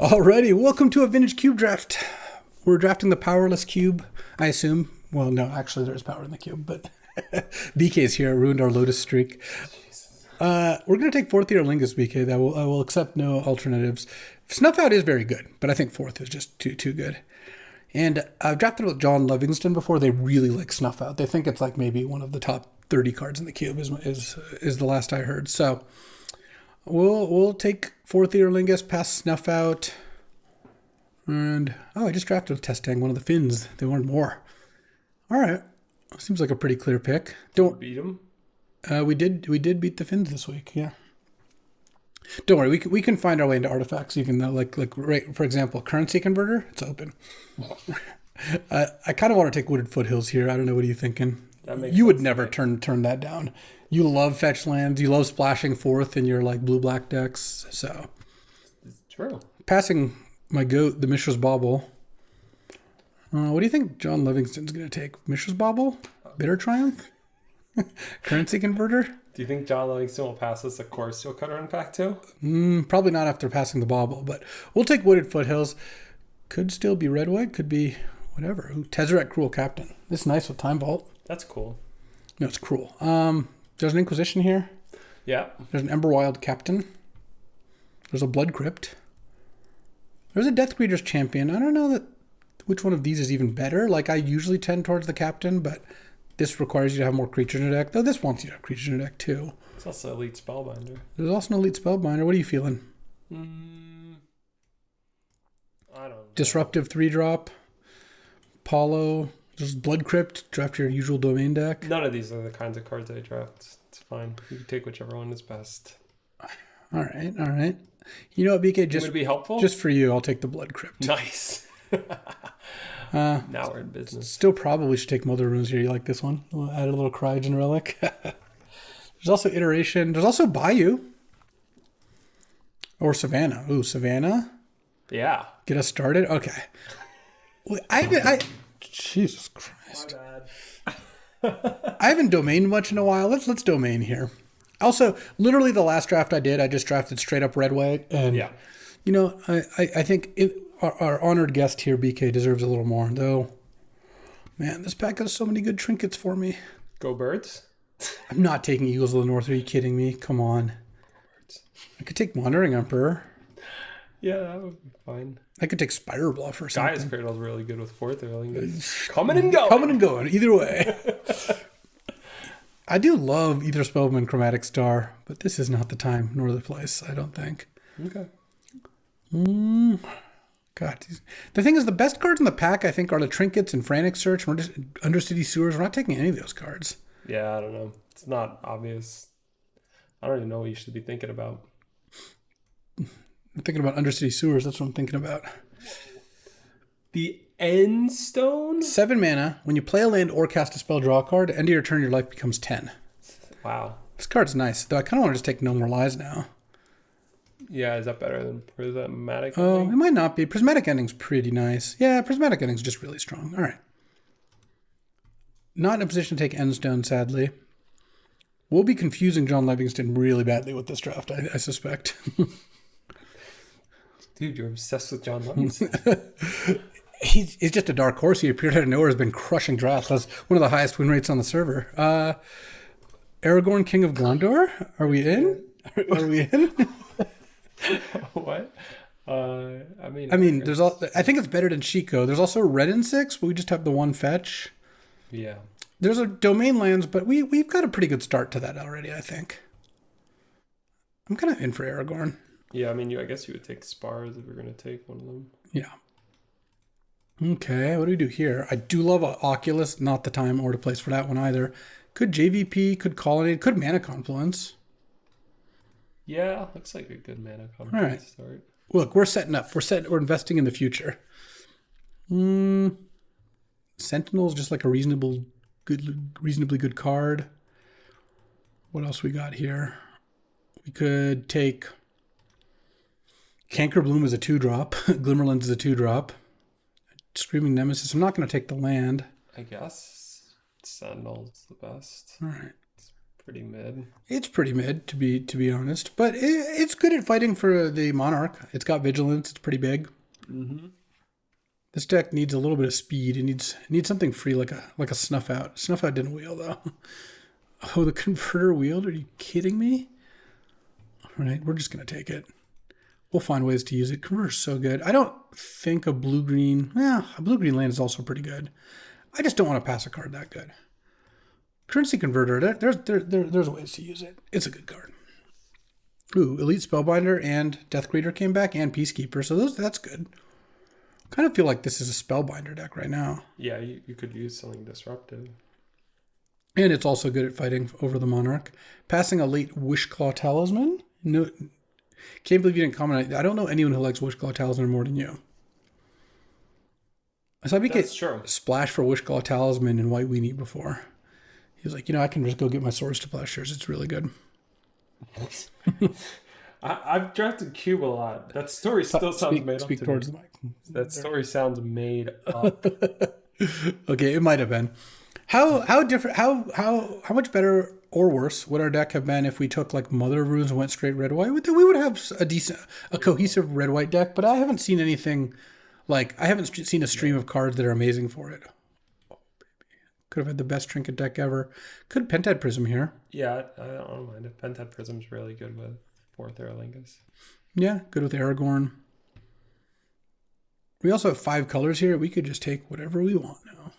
Alrighty, welcome to a vintage cube draft. We're drafting the powerless cube, I assume. Well, no, actually there is power in the cube, but BK's here, ruined our Lotus streak. We're going to take fourth year Lingus, BK. I will accept no alternatives. Snuff Out is very good, but I think fourth is just too good. And I've drafted with John Livingston before. They really like Snuff Out. They think it's like maybe one of the top 30 cards in the cube is the last I heard. So we'll take fourth year Lingus, pass Snuff Out. And I just drafted with Testang, one of the Finns. They wanted more. All right. Seems like a pretty clear pick. Don't beat them. We did beat the Finns this week. Yeah. Don't worry. We can find our way into artifacts. You can like right, for example, currency converter. It's open. I kind of want to take Wooded Foothills here. I don't know. What are you thinking? You would never turn that down. You love fetch lands. You love splashing fourth in your like blue-black decks. So it's true. Passing my goat, the Mishra's Bauble. What do you think John Livingston's going to take? Mishra's Bauble? Bitter Triumph? Currency converter? Do you think John Livingston will pass us a Corsair cutter in pack 2? Probably not after passing the Bauble, but we'll take Wooded Foothills. Could still be Red White, could be whatever. Ooh, Tezzeret Cruel Captain. This is nice with Time Vault. That's cool. No, it's cruel. There's an Inquisition here. Yeah. There's an Emberwild Captain. There's a Blood Crypt. There's a Death Greeter's Champion. I don't know which one of these is even better. Like, I usually tend towards the Captain, but this requires you to have more creatures in your deck. Though this wants you to have creatures in your deck, too. It's also Elite Spellbinder. There's also an Elite Spellbinder. What are you feeling? I don't know. Disruptive 3-drop. Paulo. There's Blood Crypt. Draft your usual domain deck. None of these are the kinds of cards I draft. It's fine. You can take whichever one is best. All right. You know what, BK? Just would it be helpful? Just for you, I'll take the Blood Crypt. Nice. Now we're in business. Still probably should take Mother Runes here. You like this one? We'll add a little Cryogen Relic. There's also Iteration. There's also Bayou. Or Savannah. Ooh, Savannah? Yeah. Get us started? Okay. Jesus Christ. My bad. I haven't domained much in a while. Let's domain here. Also, literally the last draft I did, I just drafted straight up red white. And, yeah. You know, I think our honored guest here, BK, deserves a little more. Though, man, this pack has so many good trinkets for me. Go Birds? I'm not taking Eagles of the North. Are you kidding me? Come on. I could take Wandering Emperor. Yeah, that would be fine. I could take Spire Bluff or something. Gaia's Cradle's really good with fourth. Coming and going. Coming and going. Either way. I do love either Spellman Chromatic Star, but this is not the time nor the place, I don't think. Okay. God. The thing is, the best cards in the pack, I think, are the Trinkets and Frantic Search and Undercity Sewers. We're not taking any of those cards. Yeah, I don't know. It's not obvious. I don't even know what you should be thinking about. I'm thinking about Undercity Sewers. That's what I'm thinking about. The End Stone? 7 mana. When you play a land or cast a spell, draw a card. End of your turn, your life becomes 10. Wow. This card's nice, though I kind of want to just take No More Lies now. Yeah, is that better than Prismatic? Oh, it might not be. Prismatic Ending's pretty nice. Yeah, Prismatic Ending's just really strong. All right. Not in a position to take Endstone, sadly. We'll be confusing John Livingston really badly with this draft, I suspect. Dude, you're obsessed with John Livingston. He's just a dark horse. He appeared out of nowhere, has been crushing drafts. That's one of the highest win rates on the server. Aragorn, King of Gondor? Are we in? Are we in? What? I mean, I think it's better than Chico. There's also Red and 6, but we just have the one fetch. Yeah. There's a domain lands, but we've got a pretty good start to that already, I think. I'm kind of in for Aragorn. Yeah, I mean, I guess you would take Spars if you're going to take one of them. Yeah. Okay, what do we do here? I do love Oculus. Not the time or the place for that one either. Could JVP, could Colonnade, could Mana Confluence. Yeah, looks like a good Mana Confluence All right. start. Look, we're setting up. We're investing in the future. Sentinel's just like a reasonably good card. What else we got here? We could take Canker Bloom as a 2-drop. Glimmerlands is a 2-drop. Screaming Nemesis. I'm not going to take the land. I guess Sentinel's the best. All right. It's Pretty mid. It's pretty mid, to be honest. But it's good at fighting for the Monarch. It's got vigilance. It's pretty big. Mm-hmm. This deck needs a little bit of speed. It needs something free, like a Snuff Out. Snuff Out didn't wheel, though. Oh, the Converter wheeled? Are you kidding me? All right, we're just going to take it. We'll find ways to use it. Converter's so good. I don't think a blue-green... Yeah, a blue-green land is also pretty good. I just don't want to pass a card that good. Currency Converter, there's ways to use it. It's a good card. Ooh, Elite Spellbinder and Death Greeter came back, and Peacekeeper, so that's good. Kind of feel like this is a Spellbinder deck right now. Yeah, you could use something disruptive. And it's also good at fighting over the Monarch. Passing a late Wishclaw Talisman. No, can't believe you didn't comment. I don't know anyone who likes Wishclaw Talisman more than you. I saw That's true. Splash for Wishclaw Talisman in White Weenie before. He was like, I can just go get my Swords to Plowshares. It's really good. I've drafted Cube a lot. That story still sounds made up. Speak to towards me. the mic. That story sounds made up. Okay, it might have been. How different? How much better or worse would our deck have been if we took like Mother of Runes and went straight red white? We would have a cohesive red white deck, but I haven't seen anything like I haven't seen a stream of cards that are amazing for it. Oh baby, could have had the best trinket deck ever. Could Pentad Prism here? Yeah, I don't mind it. Pentad Prism's really good with 4th Aerolingus. Yeah, good with Aragorn. We also have 5 colors here. We could just take whatever we want now.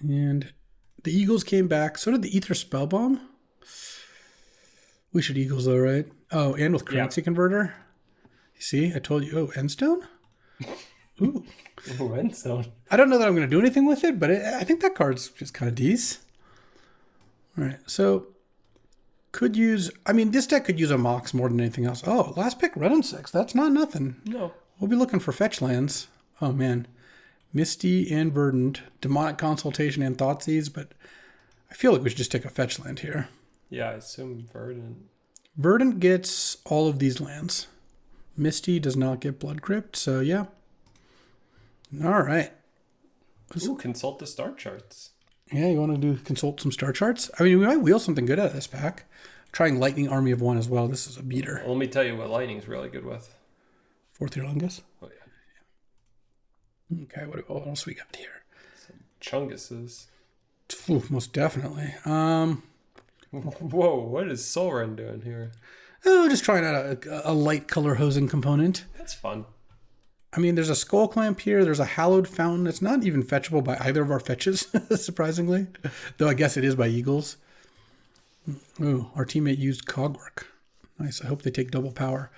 And the Eagles came back. So did the Ether Spellbomb. We should Eagles though, right? Oh, and with Currency Converter. You see, I told you. Oh, Endstone? Ooh. Ooh, Endstone. I don't know that I'm going to do anything with it, but I think that card's just kind of decent. All right, so could use... I mean, this deck could use a Mox more than anything else. Oh, last pick, Red and 6. That's not nothing. No. We'll be looking for fetch lands. Oh, man. Misty and Verdant, Demonic Consultation and Thoughtseize, but I feel like we should just take a fetch land here. Yeah, I assume Verdant. Verdant gets all of these lands. Misty does not get Blood Crypt, so yeah. All right. Ooh, consult the star charts. Yeah, you want to consult some star charts? I mean, we might wheel something good out of this pack. Trying Lightning Army of One as well. This is a beater. Well, let me tell you what Lightning's really good with. 4th Aerolingus? Oh, yeah. Okay, what else we got here? Some Chunguses. Ooh, most definitely. Whoa, what is Solren doing here? Oh, just trying out a light color hosing component. That's fun. I mean, there's a Skull Clamp here. There's a Hallowed Fountain. It's not even fetchable by either of our fetches, surprisingly. Though I guess it is by Eagles. Ooh, our teammate used Cogwork. Nice. I hope they take double power.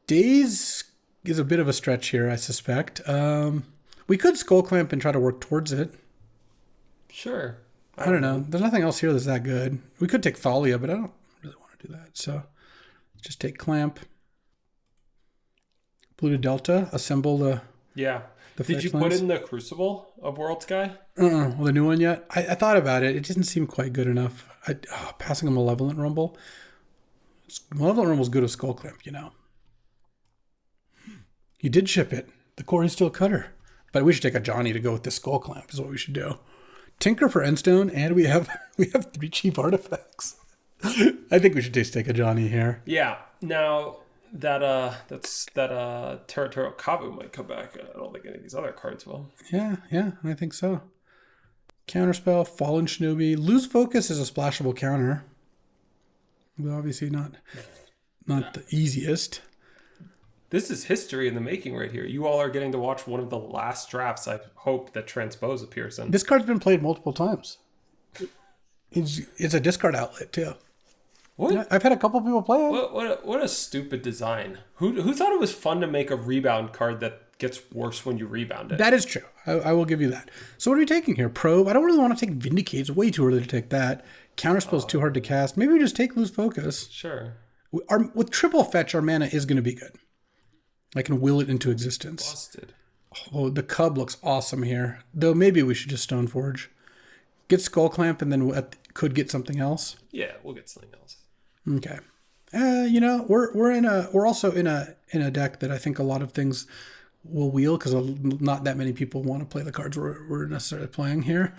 Daze is a bit of a stretch here, I suspect. We could Skull Clamp and try to work towards it. Sure. I don't know. There's nothing else here that's that good. We could take Thalia, but I don't really want to do that. So just take Clamp. Blue to Delta. Assemble the... Yeah. Did you put in the Crucible of World Sky? Well, the new one yet? I thought about it. It didn't seem quite good enough. Passing a Malevolent Rumble. Malevolent Rumble's good with Skull Clamp, You did ship it. The Corey Steel Cutter. But we should take a Johnny to go with this Skull Clamp is what we should do. Tinker for Endstone, and we have 3 cheap artifacts. I think we should just take a Johnny here. Yeah. Now that's Territorial Kabu might come back. I don't think any of these other cards will. Yeah, I think so. Counterspell, Fallen Shinobi. Lose Focus is a splashable counter. But obviously not the easiest. This is history in the making right here. You all are getting to watch one of the last drafts I hope that Transpose appears in. This card's been played multiple times. It's a discard outlet, too. What? I've had a couple people play it. What a stupid design. Who thought it was fun to make a rebound card that gets worse when you rebound it? That is true. I will give you that. So what are we taking here? Probe? I don't really want to take Vindicate. It's way too early to take that. Counterspell's too hard to cast. Maybe we just take Lose Focus. Sure. With triple fetch, our mana is going to be good. I can will it into existence. Busted. Oh, the Cub looks awesome here. Though maybe we should just Stoneforge. Get Skull Clamp and then could get something else. Yeah, we'll get something else. Okay. We're also in a deck that I think a lot of things will wheel because not that many people want to play the cards we're necessarily playing here.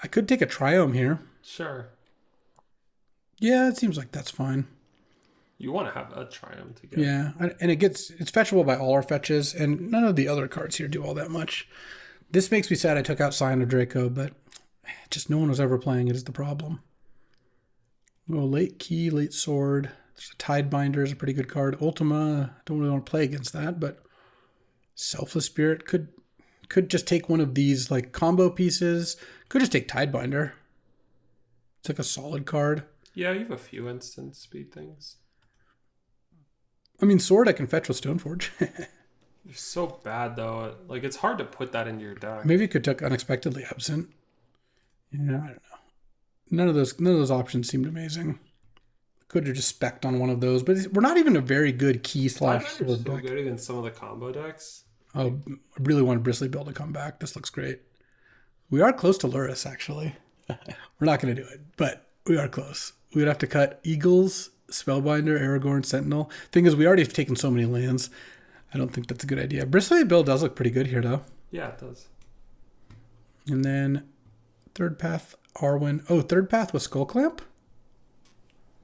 I could take a Triome here. Sure. Yeah, it seems like that's fine. You want to have a Triumph to get. Yeah, and it's fetchable by all our fetches, and none of the other cards here do all that much. This makes me sad I took out Scion of Draco, but just no one was ever playing it is the problem. Oh, late Key, late Sword. There's a Tidebinder is a pretty good card. Ultima, don't really want to play against that, but Selfless Spirit could just take one of these like combo pieces. Could just take Tidebinder. It's like a solid card. Yeah, you have a few instant speed things. I mean, Sword I can fetch with Stoneforge. You're so bad though. Like it's hard to put that into your deck. Maybe you could take Unexpectedly Absent. Yeah, I don't know. None of those options seemed amazing. Could have just spec'd on one of those, but we're not even a very good key / sword so deck. Good against some of the combo decks. Oh, I really want Bristly Bill to come back. This looks great. We are close to Luris, actually. We're not going to do it, but we are close. We would have to cut Eagles, Spellbinder, Aragorn, Sentinel. Thing is, we already have taken so many lands. I don't think that's a good idea. Bristly Bill does look pretty good here, though. Yeah, it does. And then Third Path, Arwen. Oh, Third Path with Skullclamp?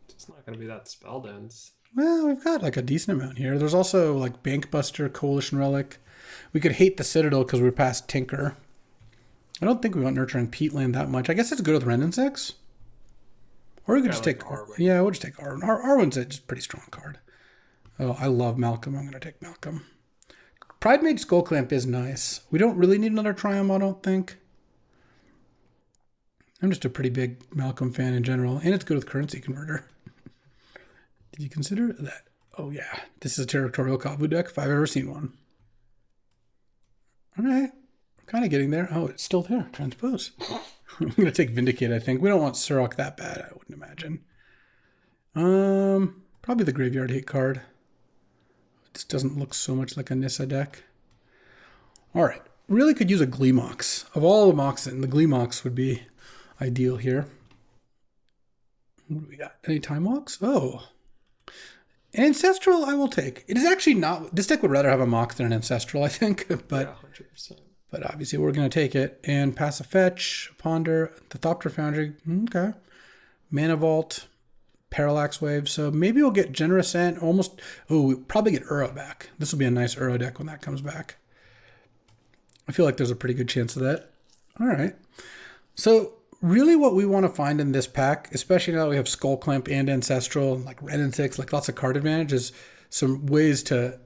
It's not going to be that spell dense. Well, we've got like a decent amount here. There's also like Bankbuster, Coalition Relic. We could hate the Citadel because we're past Tinker. I don't think we want Nurturing Peatland that much. I guess it's good with Ren and 6. Or we could just take Arwen. Yeah, we'll just take Arwen. Arwen's a just pretty strong card. Oh, I love Malcolm. I'm going to take Malcolm. Pride Mage Skullclamp is nice. We don't really need another Triumph, I don't think. I'm just a pretty big Malcolm fan in general. And it's good with Currency Converter. Did you consider that? Oh, yeah. This is a Territorial Kabu deck if I've ever seen one. All right. I'm kind of getting there. Oh, it's still there. Transpose. I'm going to take Vindicate, I think. We don't want Surok that bad, I wouldn't imagine. Probably the Graveyard Hate card. This doesn't look so much like a Nissa deck. All right. Really could use a Gleemox. Of all the Moxen, the Gleemox would be ideal here. What do we got? Any Time Walks? Oh. An Ancestral I will take. It is actually not... This deck would rather have a Mox than an Ancestral, I think. But, yeah, 100%. But obviously we're going to take it. And pass a fetch, Ponder, the Thopter Foundry. Okay. Mana Vault, Parallax Wave. So maybe we'll get Generous Ant. Almost... Oh, we'll probably get Uro back. This will be a nice Uro deck when that comes back. I feel like there's a pretty good chance of that. All right. So... Really what we want to find in this pack, especially now that we have Skullclamp and Ancestral, like Ren and 6, like lots of card advantage, is some ways to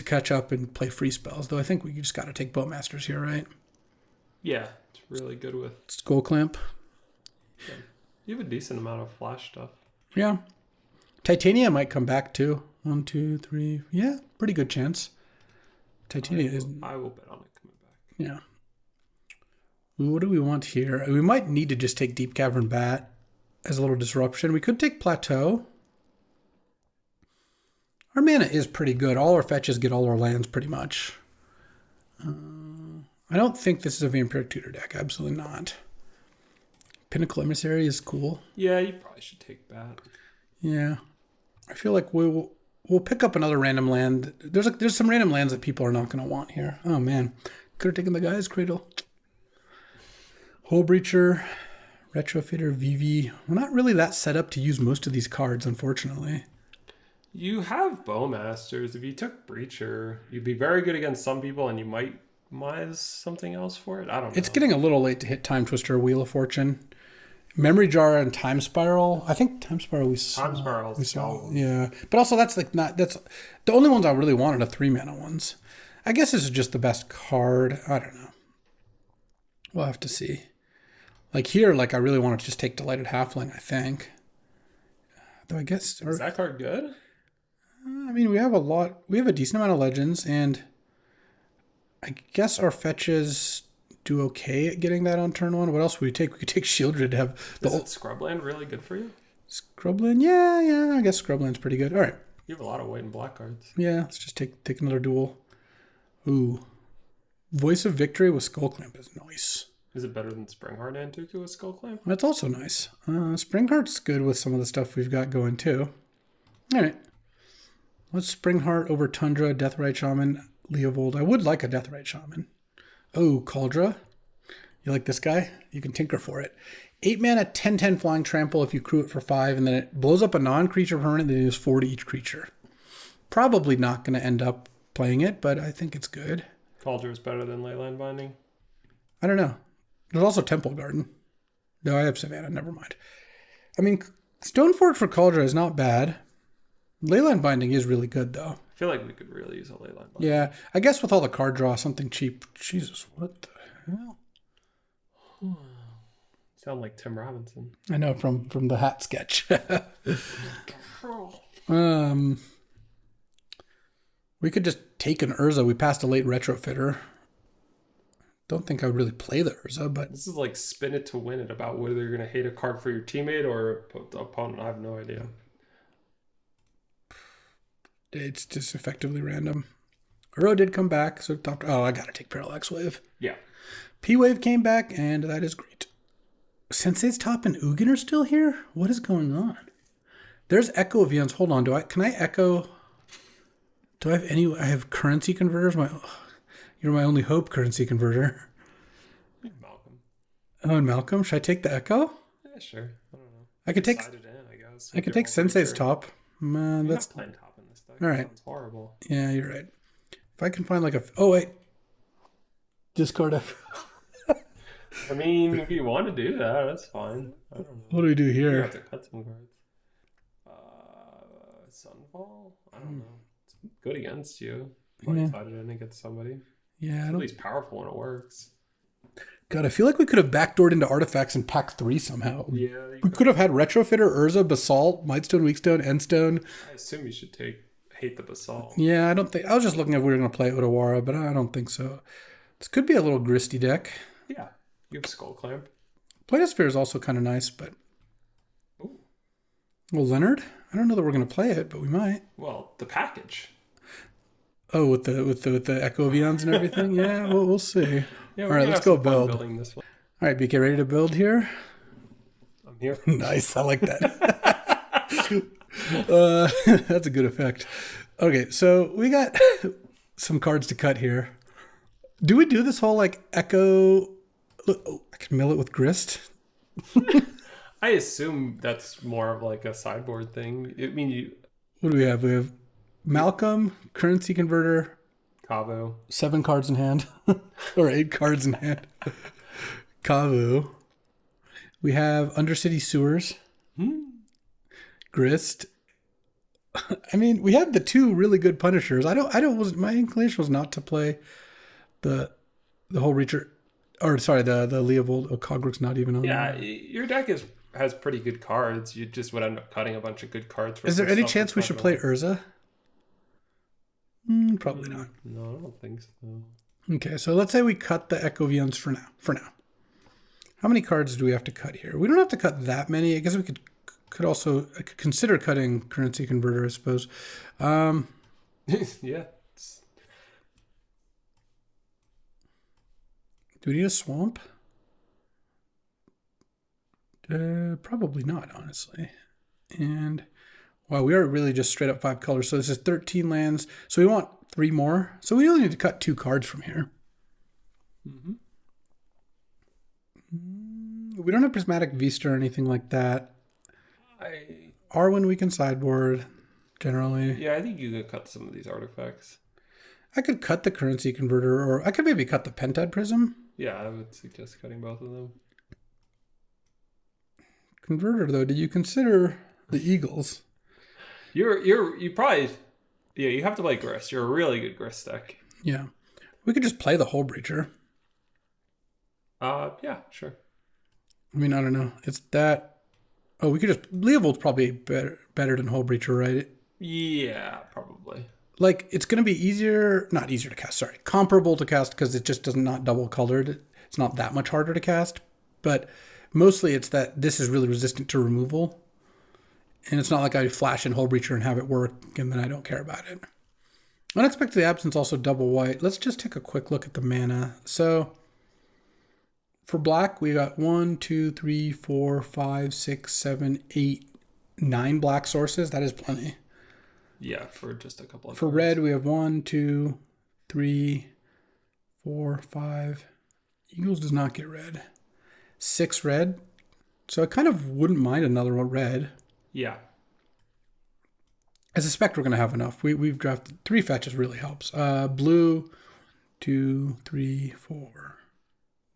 catch up and play free spells. Though I think we just got to take Bowmasters here, right? Yeah, it's really good with Skullclamp. Yeah. You have a decent amount of flash stuff. Yeah. Titania might come back too. 1, 2, 3. Yeah, pretty good chance. Titania is... I will bet on it coming back. Yeah. What do we want here? We might need to just take Deep Cavern Bat as a little disruption. We could take Plateau. Our mana is pretty good. All our fetches get all our lands pretty much. I don't think this is a Vampiric Tutor deck. Absolutely not. Pinnacle Emissary is cool. Yeah, you probably should take Bat. Yeah. I feel like we'll pick up another random land. There's some random lands that people are not going to want here. Oh, man. Could have taken the Guy's Cradle. Hole Breacher, Retrofitter, VV. We're not really that set up to use most of these cards, unfortunately. You have Bowmasters. If you took Breacher, you'd be very good against some people, and you might mize something else for it. I don't know. It's getting a little late to hit Time Twister, Wheel of Fortune. Memory Jar and Time Spiral. I think Time Spiral we saw. Time Spiral. We saw. Yeah. But also that's the only ones I really wanted are 3-mana ones. I guess this is just the best card. I don't know. We'll have to see. Like here, like I really want to just take Delighted Halfling, I think. Though I guess... Is that card good? I mean, we have a decent amount of legends, and I guess our fetches do okay at getting that on turn 1. What else would we take? We could take Shieldred to have... Is Scrubland really good for you? Scrubland? Yeah, I guess Scrubland's pretty good. All right. You have a lot of white and black cards. Yeah, let's just take another duel. Ooh. Voice of Victory with Skullclamp is nice. Is it better than Springheart Antuku with Skullclamp? That's also nice. Springheart's good with some of the stuff we've got going too. All right. Let's Springheart over Tundra, Deathrite Shaman, Leovold. I would like a Deathrite Shaman. Oh, Cauldra. You like this guy? You can tinker for it. 8 mana, 10/10 flying trample if you crew it for 5, and then it blows up a non-creature permanent that deals 4 to each creature. Probably not going to end up playing it, but I think it's good. Cauldron is better than Leyline Binding. I don't know. There's also Temple Garden. No, I have Savannah. Never mind. I mean, Stoneforge for Cauldron is not bad. Leyline Binding is really good, though. I feel like we could really use a Leyline Binding. Yeah, I guess with all the card draw, something cheap. Jesus, what the hell? Sound like Tim Robinson. I know, from the hat sketch. We could just take an Urza. We passed a late retrofitter. Don't think I would really play the Urza, but this is like spin it to win it about whether you're going to hate a card for your teammate or the opponent. I have no idea. It's just effectively random. Uro did come back, so I gotta take Parallax Wave. Yeah. P-Wave came back, and that is great. Sensei's Top and Ugin are still here? What is going on? There's Echo of Eons. Hold on, can I echo? Do I have any? I have currency converters. You're my only hope, currency converter. Malcolm. Oh, and Malcolm. Should I take the Echo? Yeah, sure. I don't know. I could take. I could take Sensei's Top. You're not playing top in this deck. All right. Sounds horrible. Yeah, you're right. If I can find like a. Oh wait. Discard F. I mean, if you want to do that, that's fine. I don't know. What do we do You here? have to cut some cards. Sunfall? I don't know. It's good against you. Yeah. Decided I didn't get somebody. Yeah, It's at least powerful when it works. God, I feel like we could have backdoored into artifacts in pack 3 somehow. Yeah. We could have had Retrofitter, Urza, Basalt, Mightstone, Weakstone, Endstone. I assume you should hate the Basalt. Yeah, I don't think. I was just looking at if we were going to play Otawara, but I don't think so. This could be a little gristy deck. Yeah. You have Skull Clamp. Platosphere is also kind of nice, but. Ooh. Well, Leonard? I don't know that we're going to play it, but we might. Well, the package. Oh, with the Echo of Eons and everything? Yeah, we'll see. Yeah, all right, let's go build. Building this one. All right, BK, ready to build here? I'm here. Nice, I like that. That's a good effect. Okay, so we got some cards to cut here. Do we do this whole like Echo? Look, I can mill it with Grist. I assume that's more of like a sideboard thing. I mean, What do we have? We have Malcolm, Currency Converter, Cavo, 7 cards in hand, or 8 cards in hand. Kavu. We have Undercity Sewers, Grist. I mean, we have the 2 really good Punishers. My inclination was not to play the whole Reacher, or sorry, the Leovold. Cogrick's not even on. Yeah, there. your deck has pretty good cards. You just would end up cutting a bunch of good cards. Is there any chance we should play Urza? Probably not. No, I don't think so. Okay, so let's say we cut the Echo Vions for now. How many cards do we have to cut here? We don't have to cut that many. I guess we could consider cutting Currency Converter, I suppose. Yeah. Do we need a swamp? Probably not, honestly. And wow, we are really just straight up 5 colors. So this is 13 lands. So we want 3 more. So we only need to cut 2 cards from here. Mm-hmm. We don't have Prismatic Vista or anything like that. Arwen we can sideboard, generally. Yeah, I think you could cut some of these artifacts. I could cut the Currency Converter, or I could maybe cut the Pentad Prism. Yeah, I would suggest cutting both of them. Converter, though, did you consider the Eagles? You probably, yeah, you have to play Grist. You're a really good Grist deck. Yeah. We could just play the Hull Breacher. Yeah, sure. I mean, I don't know. It's that. Oh, we could just. Leovold's probably better than Hull Breacher, right? Yeah, probably. Like, it's going to be not easier to cast, sorry. Comparable to cast because it just does not double colored. It's not that much harder to cast. But mostly it's that this is really resistant to removal. And it's not like I flash in Hull Breacher and have it work and then I don't care about it. Unexpected Absence, also double white. Let's just take a quick look at the mana. So for black, we got 1, 2, 3, 4, 5, 6, 7, 8, 9 black sources. That is plenty. Yeah, for just a couple of For cards. red, we have 1, 2, 3, 4, 5. Eagles does not get red. 6 red. So I kind of wouldn't mind another one red. Yeah. I suspect we're going to have enough. We've drafted 3 fetches, really helps. Blue, 2, 3, 4.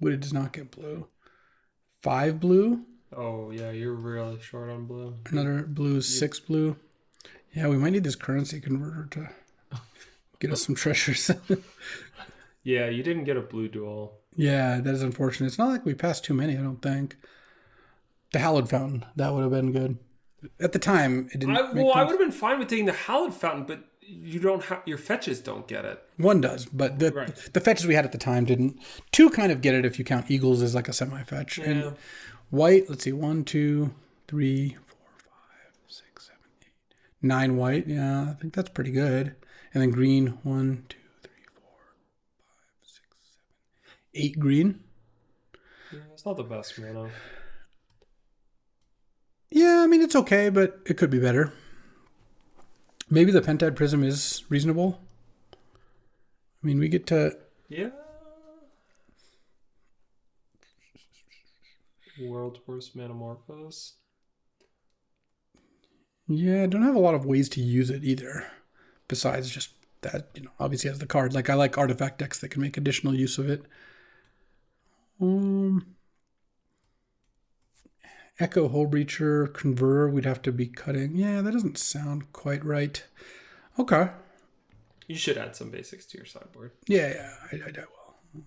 Wooded does not get blue. 5 blue. Oh, yeah, you're really short on blue. Another blue, 6 blue. Yeah, we might need this currency converter to get us some treasures. Yeah, you didn't get a blue duel. Yeah, that is unfortunate. It's not like we passed too many, I don't think. The Hallowed Fountain, that would have been good. At the time, it didn't. I would have been fine with taking the Hallowed Fountain, but you don't have your fetches don't get it. One does, but the fetches we had at the time didn't. 2 kind of get it if you count Eagles as like a semi-fetch. Yeah. And white, let's see, 1, 2, 3, 4, 5, 6, 7, 8, 9 white. Yeah, I think that's pretty good. And then green, 1, 2, 3, 4, 5, 6, 7, 8 green. Yeah, it's not the best mana. Yeah, I mean, it's okay, but it could be better. Maybe the Pentad Prism is reasonable. I mean, we get to... Yeah. World's Worst Metamorphose. Yeah, I don't have a lot of ways to use it either. Besides just that, obviously has the card. Like, I like artifact decks that can make additional use of it. Echo Hole Breacher, Converter, we'd have to be cutting. Yeah, that doesn't sound quite right. Okay. You should add some basics to your sideboard. Yeah, I will.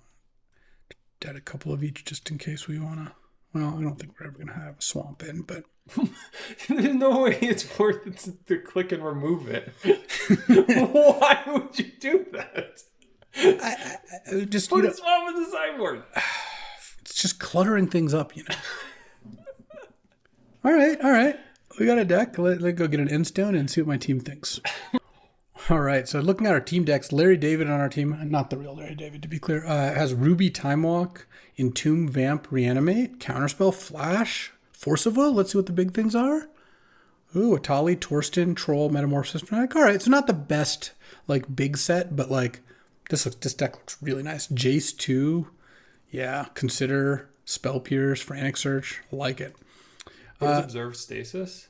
Add a couple of each just in case we want to. Well, I don't think we're ever going to have a swamp in, but... There's no way it's worth it to click and remove it. Why would you do that? I just, put a swamp in the sideboard. It's just cluttering things up, All right. We got a deck. Let's go get an Endstone and see what my team thinks. All right, so looking at our team decks, Larry David on our team, not the real Larry David to be clear, has Ruby Time Walk, Entomb, Vamp, Reanimate, Counterspell, Flash, Force of Will. Let's see what the big things are. Ooh, Atali, Torsten, Troll, Metamorphosis. All right, it's not the best big set, but this deck looks really nice. Jace 2, yeah, Consider, Spell Pierce, Frantic Search. I like it. What is Observe Stasis?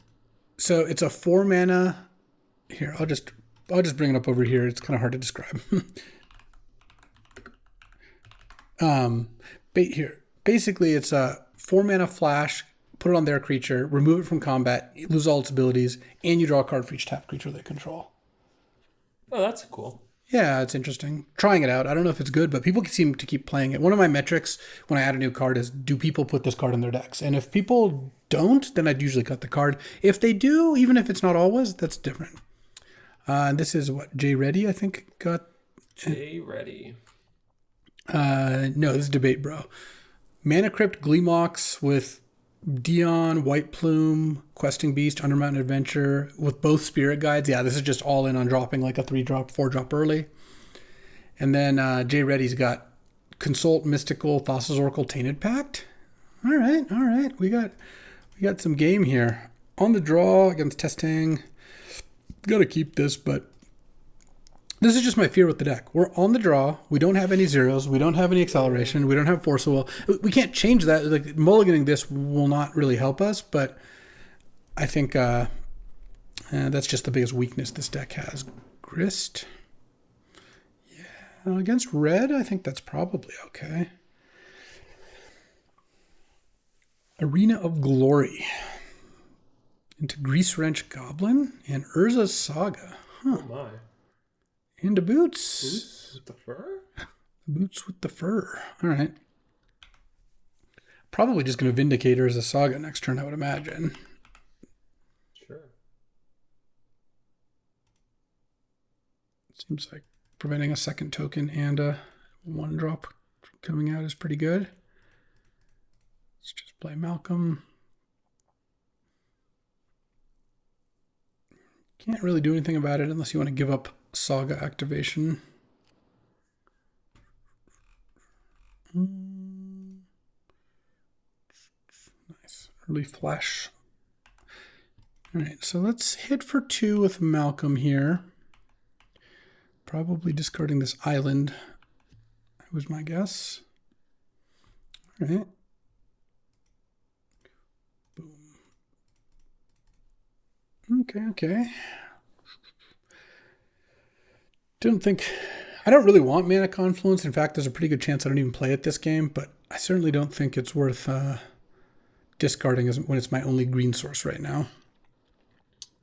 So it's a 4 mana. Here, I'll just bring it up over here. It's kind of hard to describe. Here, basically, it's a 4 mana flash. Put it on their creature, remove it from combat, lose all its abilities, and you draw a card for each tapped creature they control. Oh, that's cool. Yeah, it's interesting. Trying it out. I don't know if it's good, but people seem to keep playing it. One of my metrics when I add a new card is, do people put this card in their decks? And if people don't, then I'd usually cut the card. If they do, even if it's not always, that's different. And this is what, Jay Reddy, I think, got. Jay Reddy. No, this is Debate Bro. Mana Crypt Gleemox with Dion, White Plume, Questing Beast, Undermountain Adventure with both Spirit Guides. Yeah, this is just all in on dropping like a 3-drop, 4-drop early. And then Jay Reddy's got Consult, Mystical, Thassa's Oracle, Tainted Pact. All right. We got some game here. On the draw against Testang. Got to keep this, but this is just my fear with the deck. We're on the draw. We don't have any zeros. We don't have any acceleration. We don't have Force of Will. We can't change that. Mulliganing this will not really help us, but I think that's just the biggest weakness this deck has. Grist. Yeah. Against red, I think that's probably okay. Arena of Glory. Into Grease Wrench Goblin and Urza's Saga. Huh. Oh my. Into boots. Boots with the fur? Boots with the fur. All right. Probably just going to Vindicate Urza's Saga next turn, I would imagine. Sure. Seems like preventing a second token and a 1-drop coming out is pretty good. Let's just play Malcolm. Can't really do anything about it unless you want to give up Saga activation. Nice. Early flash. All right, so let's hit for 2 with Malcolm here. Probably discarding this island was my guess. Right. Boom. Okay. I don't really want Mana Confluence. In fact, there's a pretty good chance I don't even play it this game, but I certainly don't think it's worth discarding when it's my only green source right now.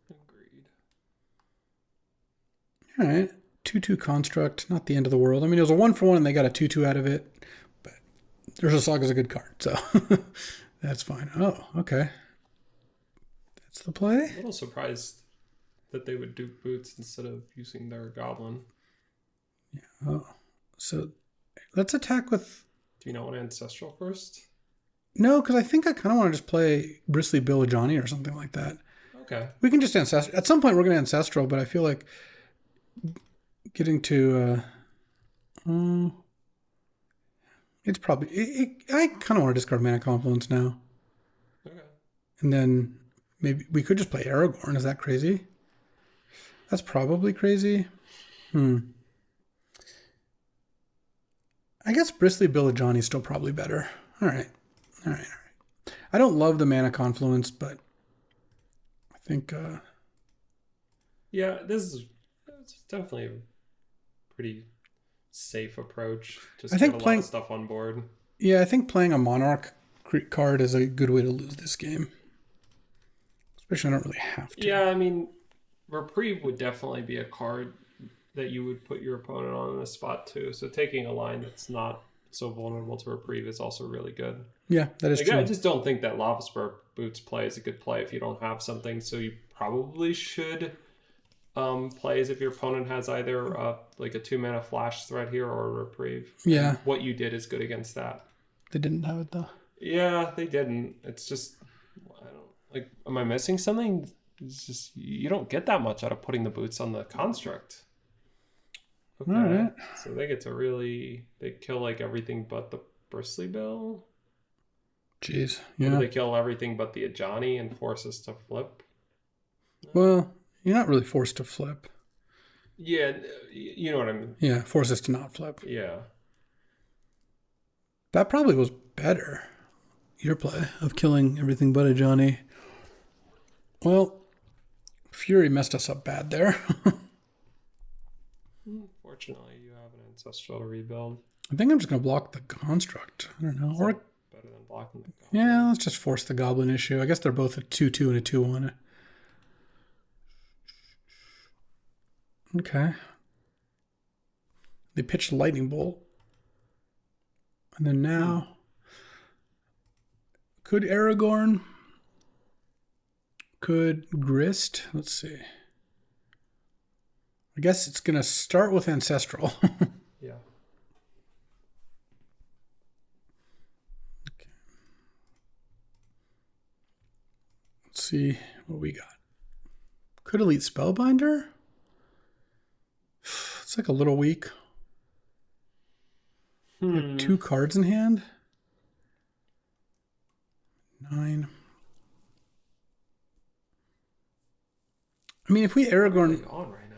Agreed. All right. 2/2 construct, not the end of the world. I mean, it was a 1-for-1 and they got a 2/2 out of it, but Urza Saga's a good card, so that's fine. Oh, okay. That's the play. I'm a little surprised that they would do boots instead of using their goblin. Yeah. Oh, so let's attack with. Do you not want Ancestral first? No, because I think I kind of want to just play Bristly Bill Johnny or something like that. Okay. We can just Ancestral. At some point, we're going to Ancestral, but I feel like getting to. It's probably. I kind of want to discard Mana Confluence now. Okay. And then maybe we could just play Aragorn. Is that crazy? That's probably crazy. I guess Bristly Bill Johnny is still probably better. All right. I don't love the Mana Confluence, but I think... yeah, it's definitely a pretty safe approach. Just I think get a lot of stuff on board. Yeah, I think playing a Monarch card is a good way to lose this game. Especially I don't really have to. Yeah, I mean, Reprieve would definitely be a card that you would put your opponent on in a spot too. So taking a line that's not so vulnerable to Reprieve is also really good. Yeah, that is true. I just don't think that Lava Spur Boots play is a good play if you don't have something. So you probably should play as if your opponent has either like a 2-mana flash threat here or a Reprieve. Yeah. And what you did is good against that. They didn't have it though. Yeah, they didn't. It's just, I don't, like, am I missing something? It's just, you don't get that much out of putting the boots on the construct. Okay, right. So they get to they kill like everything but the Bristly Bill. Jeez, yeah. Or they kill everything but the Ajani and force us to flip? Well, you're not really forced to flip. Yeah, you know what I mean. Yeah, force us to not flip. Yeah. That probably was better, your play of killing everything but Ajani. Well, Fury messed us up bad there. Fortunately, you have an Ancestral to rebuild. I think I'm just going to block the construct. I don't know. Or better than blocking the goblin. Yeah, let's just force the goblin issue. I guess they're both a 2/2 and a 2/1. Okay. They pitched a lightning bolt. And then now... Could Aragorn... Could Grist... Let's see. I guess it's going to start with Ancestral. Yeah. Okay. Let's see what we got. Could Elite Spellbinder? It's like a little weak. We have 2 cards in hand. 9. I mean, if we Aragorn... on right now?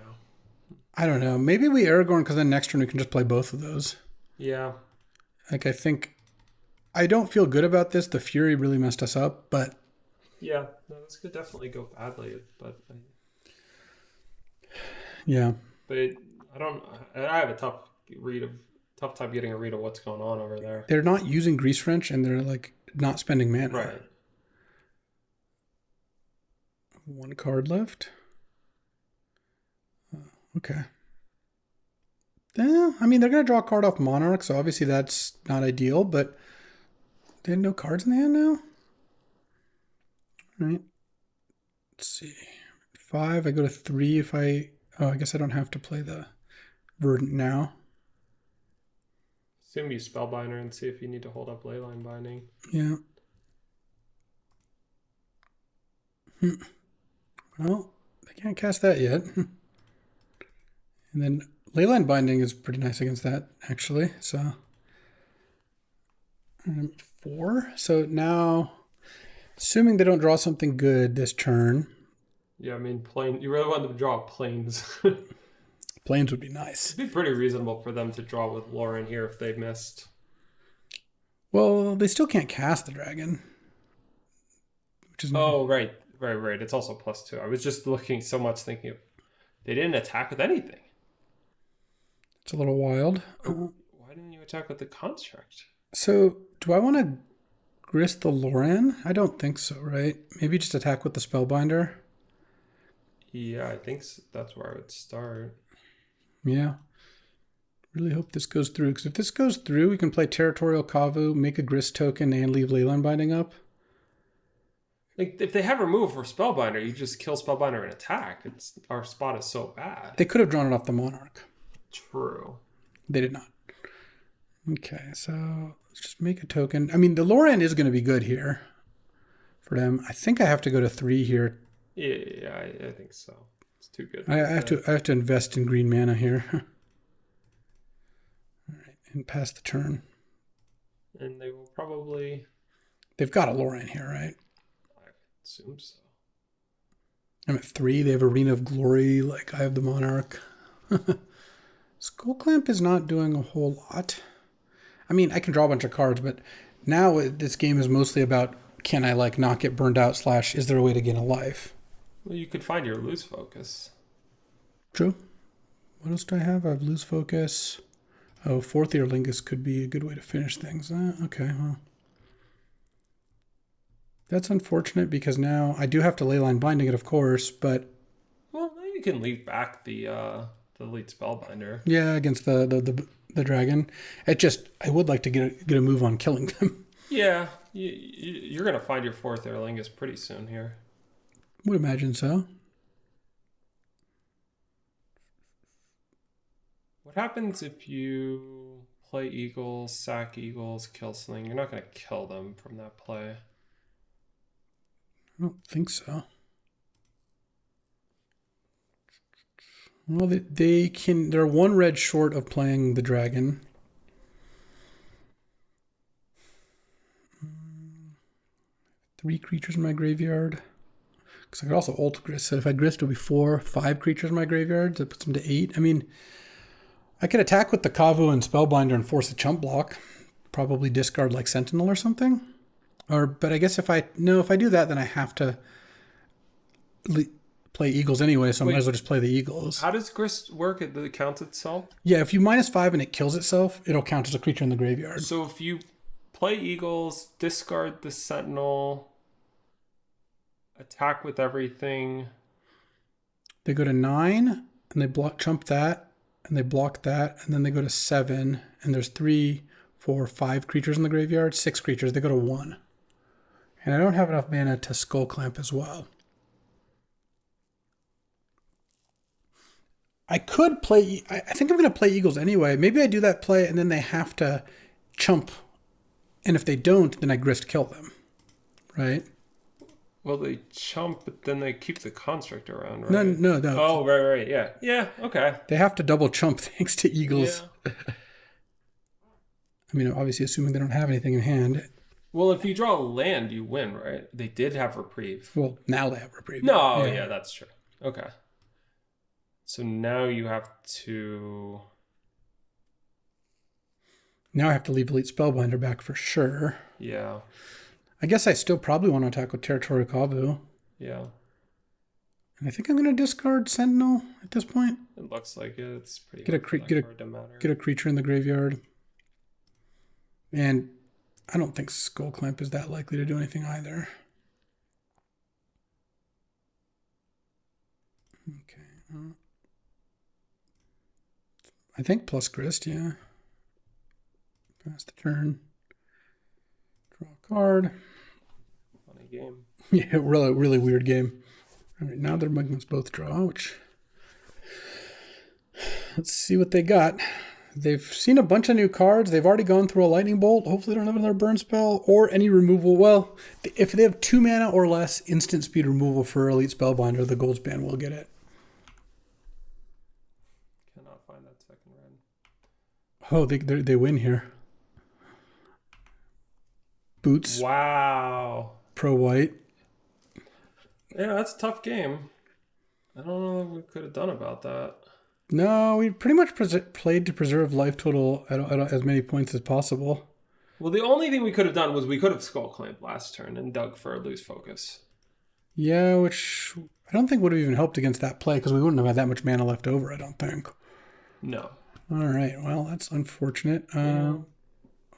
I don't know. Maybe we Aragorn because then next turn we can just play both of those. Yeah. Like, I think... I don't feel good about this. The Fury really messed us up, but... Yeah. No, this could definitely go badly, but... Yeah. But I have a tough time getting a read of what's going on over there. They're not using Grease Wrench and they're like not spending mana. Right. 1 card left. Okay. Yeah, I mean, they're going to draw a card off Monarch, so obviously that's not ideal, but they have no cards in the hand now? All right. Let's see. 5, I go to 3 if I... Oh, I guess I don't have to play the Verdant now. Assume you Spellbinder and see if you need to hold up Leyline Binding. Yeah. Well, they can't cast that yet. And then Leyline Binding is pretty nice against that, actually. So 4. So now, assuming they don't draw something good this turn. Yeah, I mean, you really want them to draw Plains. Plains would be nice. It'd be pretty reasonable for them to draw with Lauren here if they missed. Well, they still can't cast the dragon. Which is Oh, right. It's also +2. I was just looking so much thinking of they didn't attack with anything. It's a little wild. Why didn't you attack with the construct? So, do I want to grist the Loran? I don't think so, right? Maybe just attack with the Spellbinder. Yeah, I think that's where I would start. Yeah. Really hope this goes through, because if this goes through, we can play Territorial Kavu, make a grist token, and leave Leyline Binding up. Like, if they have removal for Spellbinder, you just kill Spellbinder and attack. Our spot is so bad. They could have drawn it off the Monarch. True. They did not. Okay, so let's just make a token. I mean, the Loran is going to be good here for them. I think I have to go to 3 here. Yeah, I think so. It's too good. I have to invest in green mana here. All right, and pass the turn. And they will probably... They've got a Loran here, right? I assume so. I'm at 3. They have Arena of Glory. Like, I have the Monarch. Skullclamp is not doing a whole lot. I mean, I can draw a bunch of cards, but now this game is mostly about, can I, like, not get burned out / is there a way to gain a life? Well, you could find your lose focus. True. What else do I have? I have lose focus. Oh, 4th Ear Lingus could be a good way to finish things. Okay, well. That's unfortunate because now I do have to Leyline Binding it, of course, but... Well, you can leave back the Elite Spellbinder. Yeah, against the dragon. It just, I would like to get a move on killing them. Yeah, you're going to find your 4th Ear Lingus pretty soon here. Would imagine so. What happens if you play Eagles, sack Eagles, kill something? You're not going to kill them from that play. I don't think so. Well, they're 1 red short of playing the dragon. Three creatures in my graveyard. Because I could also ult grist. So if I grist, it would be 4, 5 creatures in my graveyard. That puts them to 8. I mean, I could attack with the Kavu and Spellbinder and force a chump block. Probably discard like Sentinel or something. But I guess if I do that, then I have to play Eagles anyway, so I might as well just play the Eagles. How does Grist work? Does it count itself? Yeah, if you -5 and it kills itself, it'll count as a creature in the graveyard. So if you play Eagles, discard the Sentinel, attack with everything. They go to 9, and they chump that, and they block that, and then they go to 7, and there's 3, 4, 5 creatures in the graveyard, 6 creatures, they go to 1. And I don't have enough mana to Skullclamp as well. I could play... I think I'm going to play Eagles anyway. Maybe I do that play, and then they have to chump. And if they don't, then I grist kill them. Right? Well, they chump, but then they keep the construct around, right? No. Oh, right. Yeah. Yeah, okay. They have to double chump thanks to Eagles. Yeah. I mean, obviously assuming they don't have anything in hand. Well, if you draw a land, you win, right? They did have reprieve. Well, now they have reprieve. No, yeah, that's true. Okay. So now you have to... Now I have to leave Elite Spellbinder back for sure. Yeah. I guess I still probably want to attack with Territorial Kavu. Yeah. And I think I'm going to discard Sentinel at this point. It looks like it. It's pretty get a creature in the graveyard. And I don't think Skullclamp is that likely to do anything either. Okay. I think plus grist, yeah. Pass the turn. Draw a card. Funny game. Yeah, really weird game. All right, now they're making us both draw, which... Let's see what they got. They've seen a bunch of new cards. They've already gone through a lightning bolt. Hopefully they don't have another burn spell or any removal. Well, if they have 2 mana or less instant speed removal for Elite Spellbinder, the Goldspan will get it. Cannot find that second red. Oh, they win here. Boots. Wow. Pro white. Yeah, that's a tough game. I don't know what we could have done about that. No, we pretty much played to preserve life total at as many points as possible. Well, the only thing we could have done was we could have skull clamped last turn and dug for a loose focus. Yeah, which I don't think would have even helped against that play because we wouldn't have had that much mana left over, I don't think. No. All right, well, that's unfortunate. Hold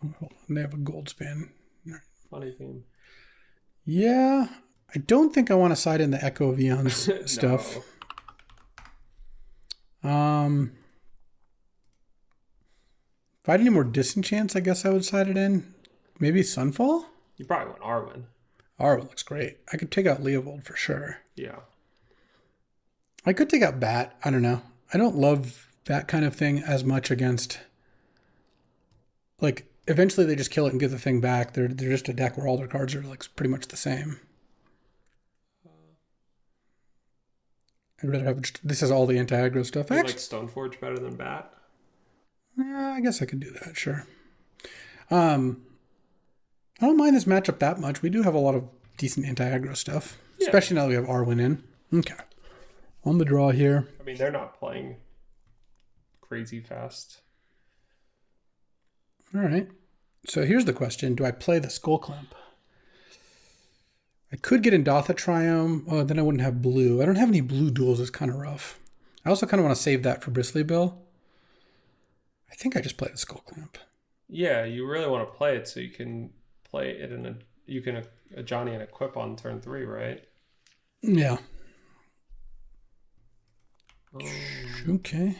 on, they have a gold span. Funny thing. Yeah, I don't think I want to side in the Echo Vion's stuff. If I had any more disenchants, I guess I would side it in. Maybe Sunfall? You probably want Arwen. Arwen looks great. I could take out Leovold for sure. Yeah. I could take out Bat. I don't know. I don't love that kind of thing as much against... Like, eventually they just kill it and get the thing back. They're just a deck where all their cards are like pretty much the same. I'd rather have... This is all the anti-aggro stuff. You like Stoneforge better than Bat? Yeah, I guess I could do that, sure. I don't mind this matchup that much. We do have a lot of decent anti-aggro stuff. Yeah. Especially now that we have Arwen in. Okay. On the draw here. I mean, they're not playing crazy fast. All right. So here's the question. Do I play the Skull Clamp? I could get Indotha Triome. Oh, then I wouldn't have blue. I don't have any blue duels. It's kind of rough. I also kind of want to save that for Bristly Bill. I think I just play the Skull Clamp. Yeah, you really want to play it so you can play it in a Johnny and equip on turn 3, right? Yeah. Okay.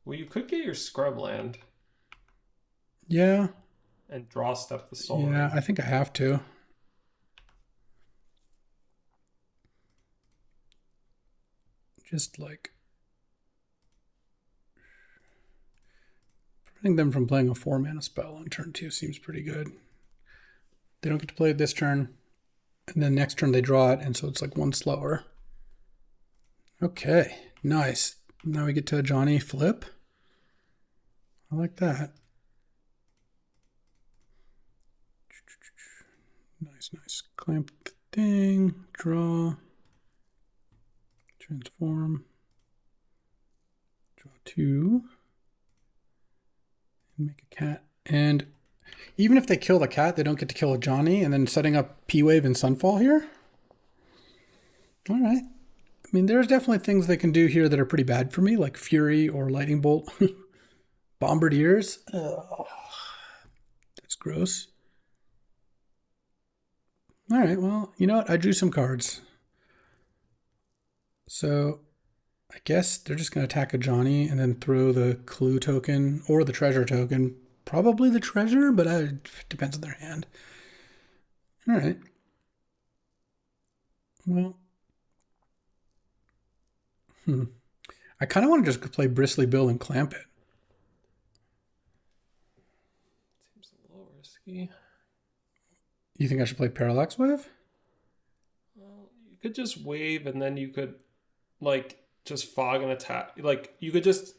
Well, you could get your Scrubland. Yeah. And draw step the soul. Yeah, I think I have to. Just like preventing them from playing a 4-mana spell on turn 2 seems pretty good. They don't get to play it this turn, and then next turn they draw it, and so it's like one slower. Okay, nice. Now we get to a Johnny flip. I like that. Nice. Clamp the thing, draw, transform, draw 2, and make a cat. And even if they kill the cat, they don't get to kill a Johnny, and then setting up P-Wave and Sunfall here. All right. I mean, there's definitely things they can do here that are pretty bad for me, like Fury or Lightning Bolt. Bombardiers. Ugh. That's gross. All right, well, you know what? I drew some cards. So I guess they're just going to attack a Johnny and then throw the clue token or the treasure token. Probably the treasure, but it depends on their hand. All right. Well, I kind of want to just play Bristly Bill and clamp it. Seems a little risky. You think I should play Parallax Wave? Well, you could just wave and then you could like just fog an attack. Like you could just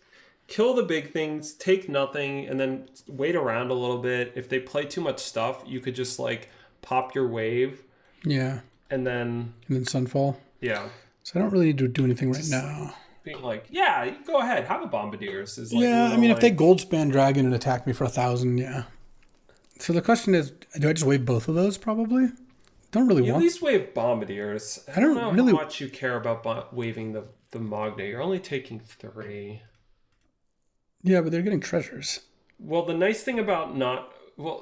kill the big things, take nothing, and then wait around a little bit. If they play too much stuff, you could just like pop your wave. Yeah. And then Sunfall. Yeah. So I don't really need to do anything right now. Being like, yeah, go ahead, have a Bombardiers. Is like yeah, I mean, if they Goldspan Dragon and attack me for 1,000, yeah. So the question is, do I just wave both of those? Probably. Don't really want. At least wave Bombardiers. I don't know really how much you care about waving the Magna. You're only taking 3. Yeah, but they're getting treasures. Well, the nice thing about not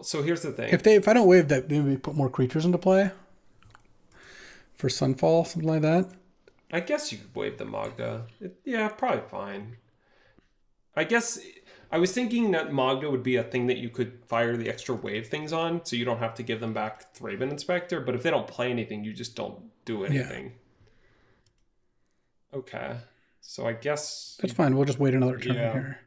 so here's the thing. If I don't wave that, maybe put more creatures into play for Sunfall, something like that. I guess you could wave the Magda. Yeah, probably fine. I guess I was thinking that Magda would be a thing that you could fire the extra wave things on, so you don't have to give them back Thraben Inspector. But if they don't play anything, you just don't do anything. Yeah. Okay. So I guess... That's fine. We'll just wait another turn here.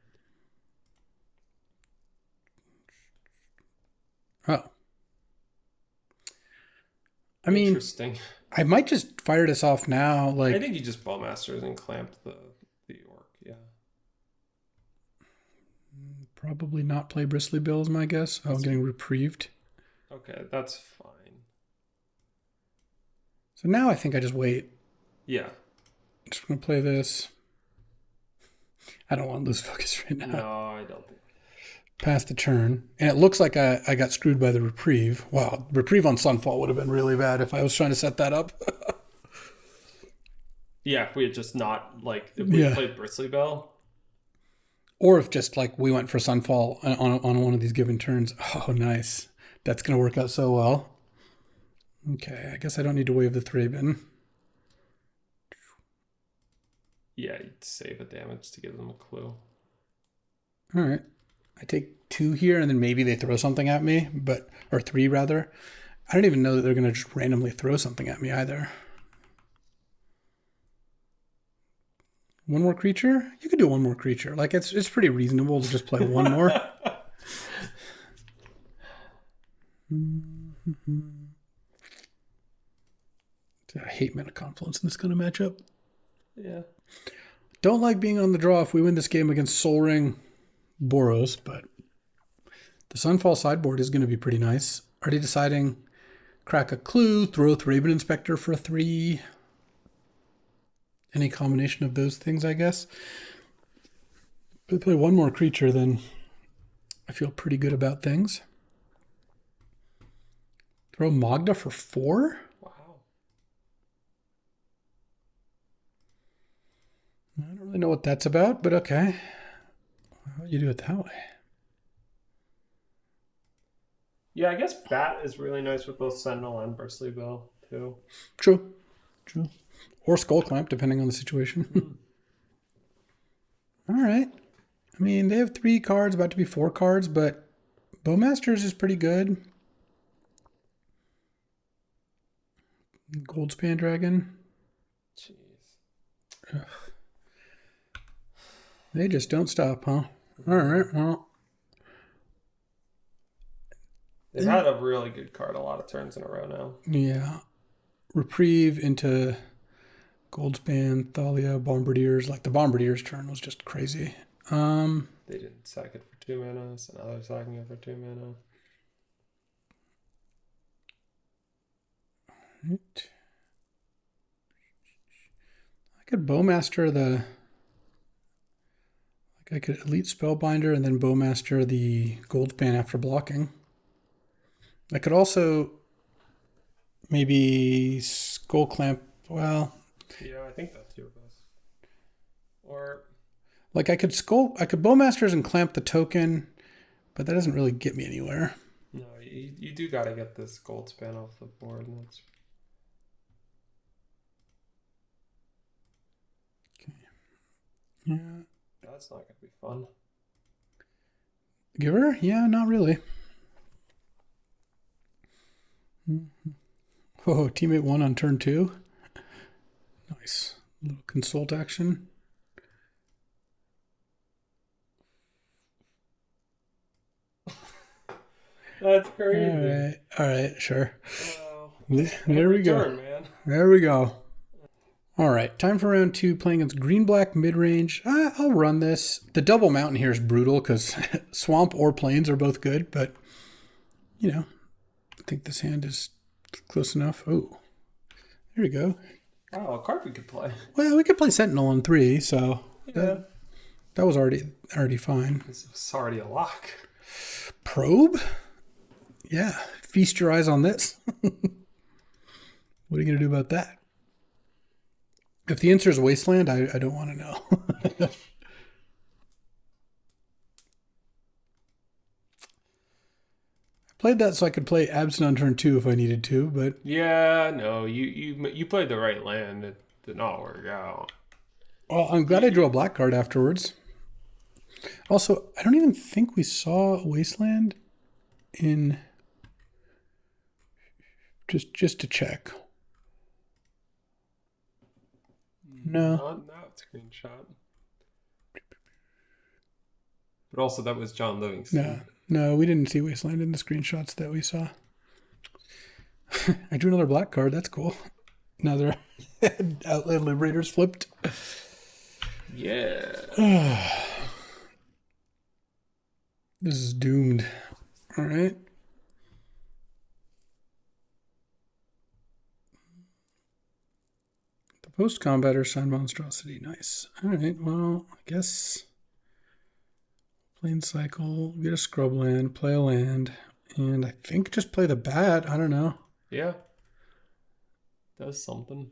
Oh. I mean... Interesting. I might just fire this off now. Like, I think you just Bowmasters and clamped the orc, yeah. Probably not play Bristly Bill is my guess. I'm getting reprieved. Okay, that's fine. So now I think I just wait. Yeah. I'm just going to play this. I don't want to lose focus right now. No, I don't think. Pass the turn. And it looks like I got screwed by the reprieve. Wow, reprieve on Sunfall would have been really bad if I was trying to set that up. Yeah, if we had just not, like, if we played Bristly Bell. Or if just, like, we went for Sunfall on one of these given turns. Oh, nice. That's going to work out so well. Okay, I guess I don't need to wave the Thraben. Yeah, you'd save a damage to give them a clue. All right. I take 2 here, and then maybe they throw something at me, or 3 rather. I don't even know that they're going to just randomly throw something at me either. One more creature? You could do one more creature. Like, it's pretty reasonable to just play one more. I hate Mana Confluence in this kind of matchup. Yeah. Don't like being on the draw if we win this game against Sol Ring Boros, but the Sunfall sideboard is going to be pretty nice. Already deciding, crack a clue, throw Thraben Inspector for a 3. Any combination of those things, I guess. If I play one more creature, then I feel pretty good about things. Throw Magda for 4? Wow. I don't really know what that's about, but okay. Well, you do it that way. Yeah, I guess Bat is really nice with both Sentinel and Bristly Bell, too. True. Or Skull Clamp, depending on the situation. All right. I mean, they have 3 cards, about to be 4 cards, but Bowmasters is pretty good. Goldspan Dragon. Jeez. Ugh. They just don't stop, huh? All right, well. They've had a really good card a lot of turns in a row now. Yeah. Reprieve into Goldspan, Thalia, Bombardiers. Like, the Bombardiers turn was just crazy. They didn't sack it for 2 mana, so now they're sacking it for 2 mana. Right. I could Bowmaster the... Like, I could Elite Spellbinder and then Bowmaster the Goldspan after blocking. I could also maybe Skull Clamp. Well, yeah, I think that's your best. Or like I could Bowmasters and clamp the token, but that doesn't really get me anywhere. no, you do got to get this Goldspan off the board. And that's... Okay. Yeah. That's not going to be fun. Giver? Yeah, not really. Oh, teammate 1 on turn 2. Nice. Little consult action. That's crazy. All right, sure. Wow. There we go. Turn, man. There we go. All right, time for round 2, playing against green-black mid-range. I'll run this. The double mountain here is brutal because swamp or plains are both good, but, you know, I think this hand is close enough. Oh, there we go. Wow, a card we could play. Well, we could play Sentinel on 3, so Yeah. that was already fine. This is already a lock. Probe? Yeah, feast your eyes on this. What are you going to do about that? If the answer is Wasteland, I don't want to know. I played that so I could play Absent on turn 2 if I needed to, but... Yeah, no, you played the right land. It did not work out. Well, I'm glad I drew a black card afterwards. Also, I don't even think we saw Wasteland in... Just to check. No. Not that screenshot. But also, that was John Livingston. No, we didn't see Wasteland in the screenshots that we saw. I drew another black card. That's cool. Another Outland Liberators flipped. Yeah. This is doomed. All right. The post-combater sign monstrosity. Nice. All right. Well, I guess Plane cycle, get a scrub land, play a land, and I think just play the bat. I don't know. Yeah. Does something.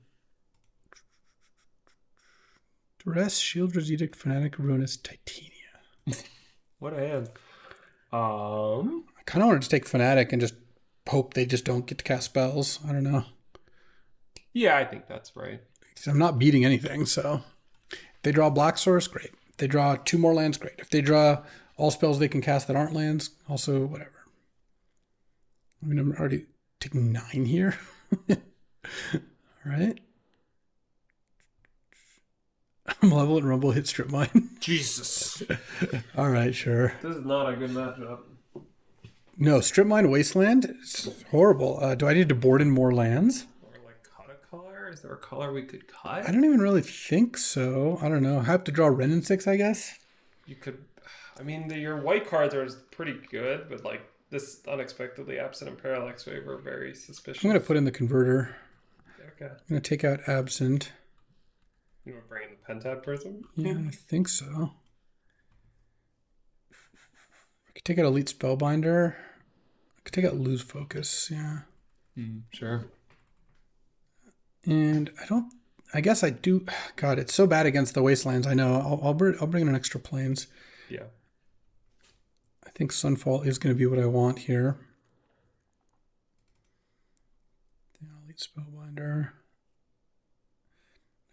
Duress, Shieldred's Edict, Fanatic, Ruinous, Titania. What a hand. I kind of wanted to take Fanatic and just hope they just don't get to cast spells. I don't know. Yeah, I think that's right. I'm not beating anything, so if they draw Black Source, great. If they draw 2 more lands, great. If they draw all spells they can cast that aren't lands, also whatever. I mean, I'm already taking 9 here. All right. I'm level and Rumble hit strip mine. Jesus. All right, sure. This is not a good matchup. No, strip mine Wasteland. It's horrible. Do I need to board in more lands? Or like cut a color? Is there a color we could cut? I don't even really think so. I don't know. I have to draw Wrenn and 6, I guess. You could. I mean, your white cards are pretty good, but like this unexpectedly absent and parallax wave are very suspicious. I'm going to put in the converter. Okay. I'm going to take out absent. You want to bring in the Pentad Prism? Yeah, I think so. I could take out Elite Spellbinder. I could take out Lose Focus, yeah. Sure. And I guess I do. God, it's so bad against the Wastelands. I know. I'll bring in an extra planes. Yeah. I think Sunfall is going to be what I want here. Elite Spellbinder.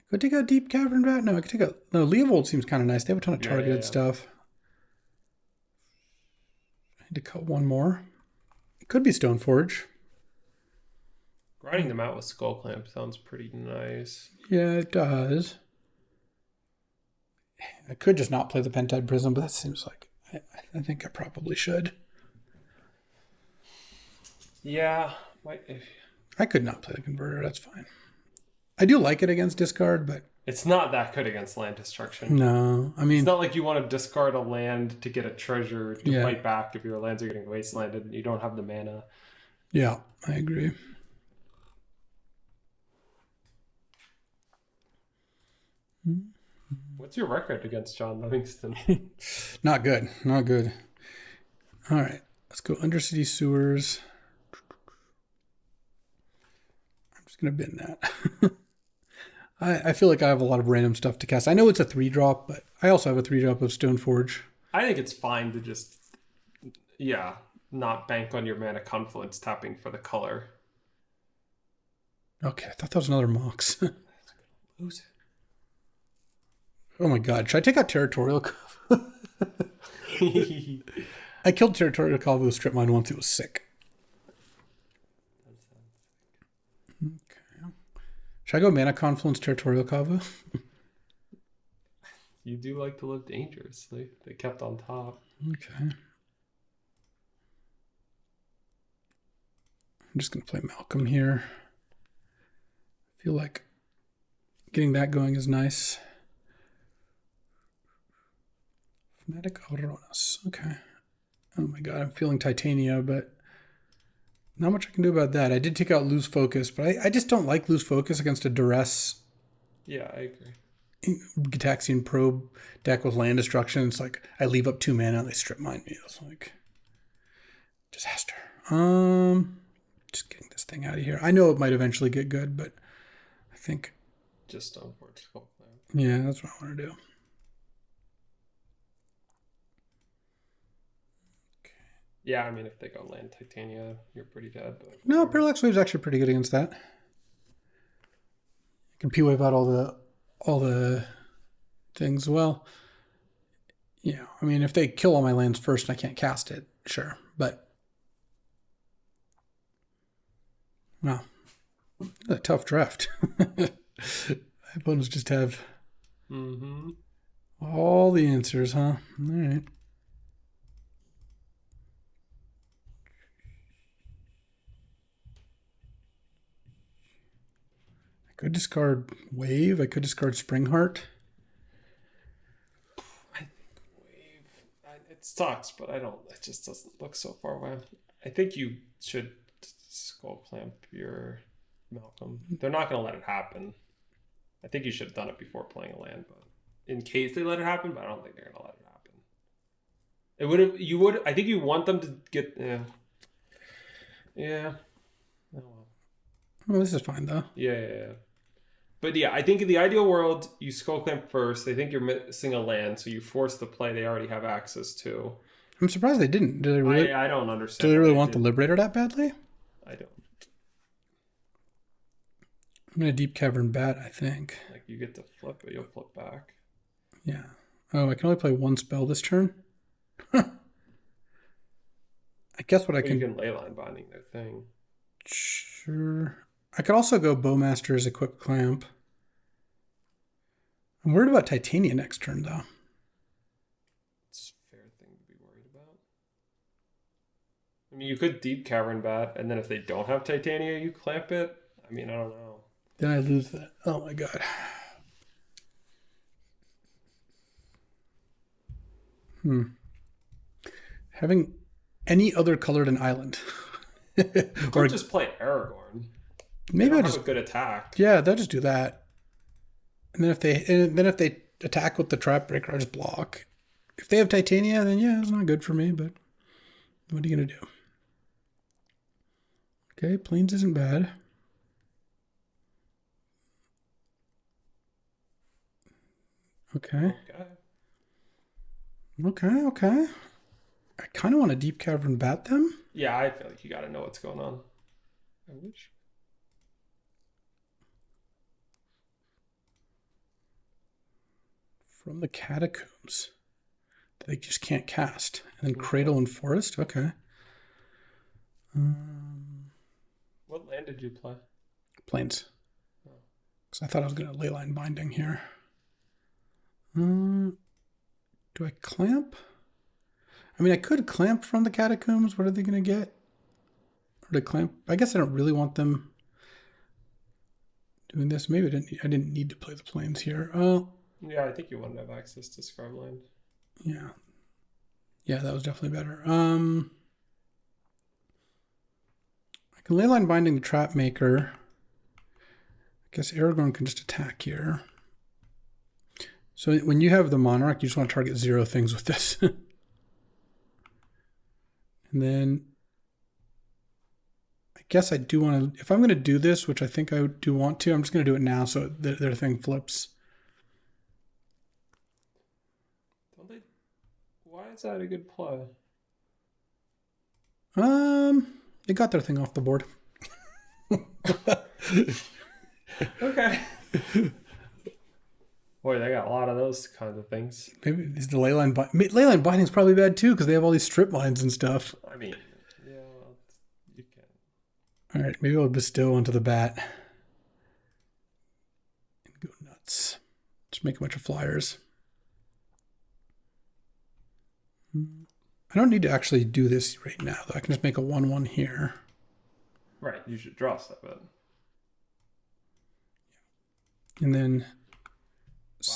Could I take out Deep Cavern Rat? No, I could take out... No, Leovold seems kind of nice. They have a ton of targeted stuff. I need to cut one more. It could be Stoneforge. Grinding them out with Skull Clamp sounds pretty nice. Yeah, it does. I could just not play the Pentad Prism, but that seems like... I think I probably should. Yeah. I could not play the Converter. That's fine. I do like it against discard, but... It's not that good against land destruction. No, I mean... It's not like you want to discard a land to get a treasure to fight back if your lands are getting wastelanded and you don't have the mana. Yeah, I agree. What's your record against John Livingston? Not good. Not good. All right. Let's go Undercity Sewers. I'm just going to bin that. I feel like I have a lot of random stuff to cast. I know it's a 3-drop, but I also have a 3-drop of Stoneforge. I think it's fine to just, not bank on your mana confluence tapping for the color. Okay, I thought that was another Mox. Lose it. Oh my god, should I take out Territorial Kavu? I killed Territorial Kavu with Strip Mine once. It was sick. Okay. Should I go Mana Confluence Territorial Kavu? You do like to live dangerously. They kept on top. Okay. I'm just going to play Malcolm here. I feel like getting that going is nice. Fanatic Auroras. Okay. Oh my god, I'm feeling Titania, but not much I can do about that. I did take out Lose Focus, but I just don't like Lose Focus against a Duress. Yeah, I agree. Gitaxian Probe deck with land destruction. It's like I leave up 2 mana and they strip mine me. It's like disaster. Just getting this thing out of here. I know it might eventually get good, but I think just Stoneforge Skull Clamp. Yeah, that's what I want to do. Yeah, I mean, if they go land Titania, you're pretty dead. But no, Parallax Wave's actually pretty good against that. You can P-Wave out all the things. Well, yeah, I mean, if they kill all my lands first and I can't cast it, sure. But, wow, a tough draft. My opponents just have all the answers, huh? All right. I could discard Wave. I could discard Springheart. I think Wave. It sucks, but I don't. It just doesn't look so far away. I think you should Skull Clamp your Malcolm. They're not going to let it happen. I think you should have done it before playing a land, but in case they let it happen, but I don't think they're going to let it happen. It would. You would. I think you want them to get. Yeah. Yeah. Oh, well. Well, this is fine though. Yeah. But yeah, I think in the ideal world, you skull clamp first. They think you're missing a land, so you force the play they already have access to. I'm surprised they didn't. Do they really? I don't understand. Do they really want the Liberator that badly? I don't. I'm gonna Deep Cavern Bat, I think. Like, you get to flip it, you'll flip back. Yeah. Oh, I can only play one spell this turn? I guess what I can... You can Leyline Binding their thing. Sure. I could also go Bowmaster's Equip Clamp. I'm worried about Titania next turn, though. It's a fair thing to be worried about. I mean, you could Deep Cavern Bat, and then if they don't have Titania, you clamp it. I mean, I don't know. Then I lose that. Oh my god. Having any other colored an island. Or just play Aragorn. Maybe I just just have a good attack. Yeah, they'll just do that. And then if they attack with the Trap Breaker, I just block. If they have Titania, then yeah, it's not good for me, but what are you gonna do? Okay, Plains isn't bad. Okay. I kind of want to Deep Cavern Bat them. Yeah, I feel like you got to know what's going on. I wish. From the Catacombs. They just can't cast. And then Cradle and Forest? Okay. What land did you play? Plains. Because I thought I was going to Leyline Binding here. Do I clamp? I mean, I could clamp from the Catacombs. What are they going to get? Or to clamp? I guess I don't really want them doing this. Maybe I didn't need to play the Plains here. Yeah, I think you wanted to have access to Scrubland. Yeah. Yeah, that was definitely better. I can Leyline Binding the Trap Maker. I guess Aragorn can just attack here. So when you have the Monarch, you just want to target 0 things with this. And then I guess I do want to, if I'm going to do this, which I think I do want to, I'm just going to do it now so their thing flips. Why is that a good play? They got their thing off the board. Okay. Boy, they got a lot of those kinds of things. Maybe is the Leyline Binding is probably bad too because they have all these strip lines and stuff. I mean, yeah, you can. All right, maybe I'll bestow onto the bat and go nuts. Just make a bunch of flyers. I don't need to actually do this right now, though. I can just make a 1/1 here. Right, you should draw stuff in. And then...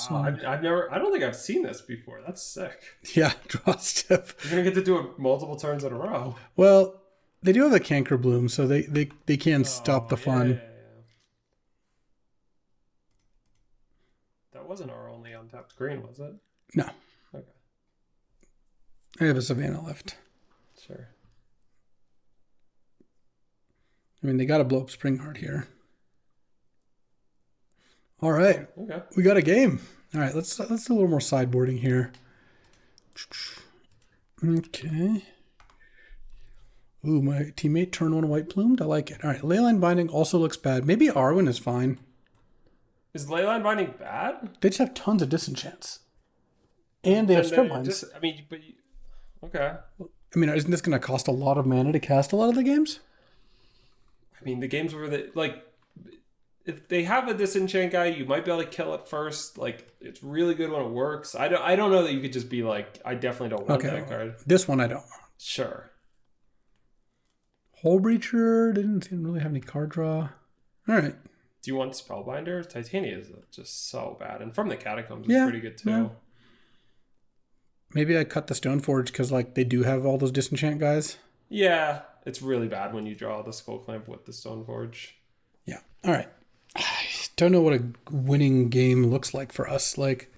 Wow, I don't think I've seen this before. That's sick. Yeah, draw step. You're going to get to do it multiple turns in a row. Well, they do have a Canker Bloom, so they can stop the fun. Yeah. That wasn't our only untapped green, was it? No. Okay. I have a Savannah left. Sure. I mean, they got to blow up Springheart here. All right. Okay. We got a game. All right, let's do a little more sideboarding here. Okay. Ooh, my teammate turned 1 white plumed. I like it. All right, Leyline Binding also looks bad. Maybe Arwen is fine. Is Leyline Binding bad? They just have tons of disenchants. And they have strip lines. Okay. I mean, isn't this going to cost a lot of mana to cast a lot of the games? I mean, the games where if they have a disenchant guy, you might be able to kill it first. Like, it's really good when it works. I don't know that you could just be like, I definitely don't want that card. This one I don't want. Sure. Hole Breacher didn't really have any card draw. All right. Do you want Spellbinder? Titania is just so bad. And From the Catacombs is pretty good too. Yeah. Maybe I cut the Stoneforge because like they do have all those disenchant guys. Yeah. It's really bad when you draw the Skull Clamp with the Stoneforge. Yeah. All right. I don't know what a winning game looks like for us. Like,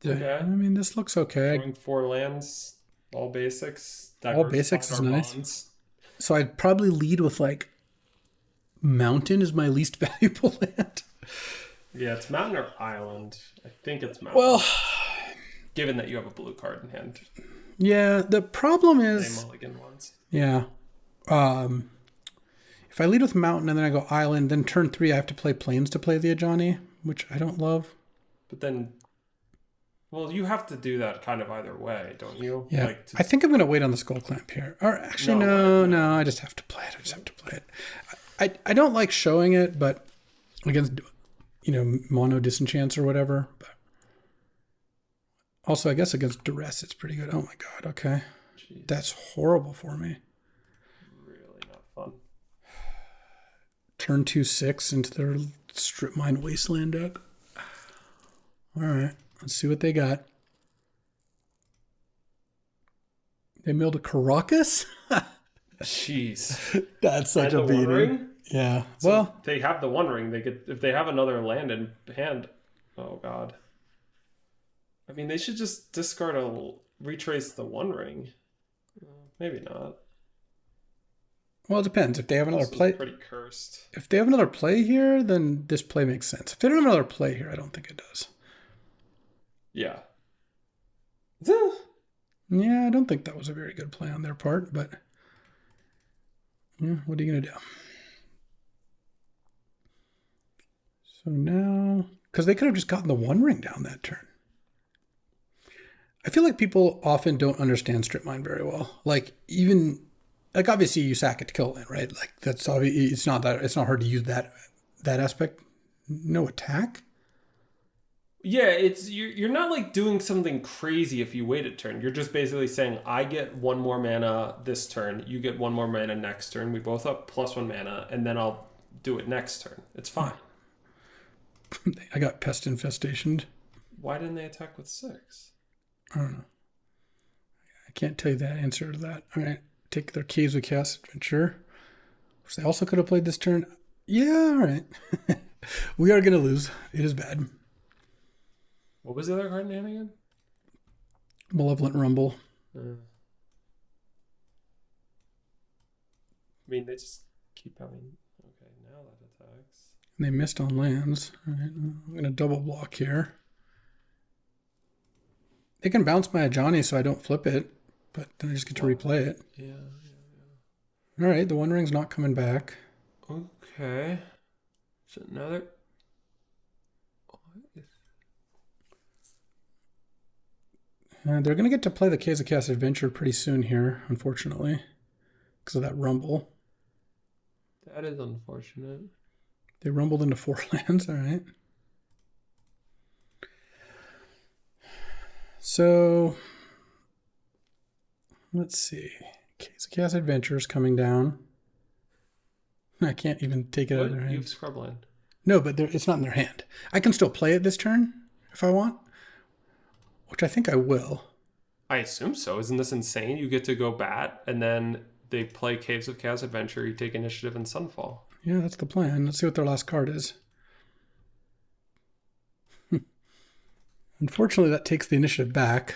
Okay. I mean, this looks okay. Drawing 4 lands, all basics. All basics is Diversified our nice. bonds. So I'd probably lead with like mountain is my least valuable land. Yeah, it's mountain or island. I think it's mountain. Well, given that you have a blue card in hand. yeah, the problem They is mulligan ones. yeah. If I lead with mountain and then I go island, then turn 3 I have to play plains to play the Ajani, which I don't love. But then, well, you have to do that kind of either way, don't you? Yeah, Like I think I'm going to wait on the skull clamp here. Or actually, no, I just have to play it. I don't like showing it, but against, mono disenchants or whatever. But also, I guess against duress, it's pretty good. Oh my god, okay. Jeez. That's horrible for me. Really not fun. Turn 2/6 into their strip mine wasteland deck. All right, let's see what they got. They milled a Caracas? Jeez. That's such a beating. Ring? Yeah. So well, they have the One Ring. They get if they have another land in hand. Oh god. I mean, they should just discard retrace the One Ring. Maybe not. Well, it depends. If they have another play, pretty cursed. If they have another play here, then this play makes sense. If they don't have another play here, I don't think it does. Yeah. Yeah, I don't think that was a very good play on their part, but yeah, what are you gonna do? So now, because they could have just gotten the One Ring down that turn. I feel like people often don't understand strip mine very well. Like obviously you sack it to kill it, right? Like that's obvious. It's not hard to use that aspect. No attack. Yeah, it's you're not like doing something crazy if you wait a turn. You're just basically saying I get 1 more mana this turn, you get 1 more mana next turn. We both have +1 mana, and then I'll do it next turn. It's fine. I got pest infestation. Why didn't they attack with 6? I don't know. I can't tell you that answer to that. All right, take their Caves of Chaos Adventure, which they also could have played this turn. Yeah, all right. We are gonna lose. It is bad. What was the other card name again? Malevolent Rumble. I mean, they just keep having... Okay, now that attacks. And they missed on lands. All right, I'm going to double block here. They can bounce my Ajani so I don't flip it, but then I just get to replay it. Yeah. All right, the One Ring's not coming back. Okay. So another... They're going to get to play the Caves of Chaos Adventure pretty soon here, unfortunately, because of that rumble. That is unfortunate. They rumbled into 4 lands, all right. So, let's see. Caves of Chaos Adventure is coming down. I can't even take it out of their hand. You have Scrubland. No, but it's not in their hand. I can still play it this turn if I want. Which I think I will. I assume so. Isn't this insane? You get to go bat, and then they play Caves of Chaos Adventure. You take initiative in Sunfall. Yeah, that's the plan. Let's see what their last card is. Unfortunately, that takes the initiative back.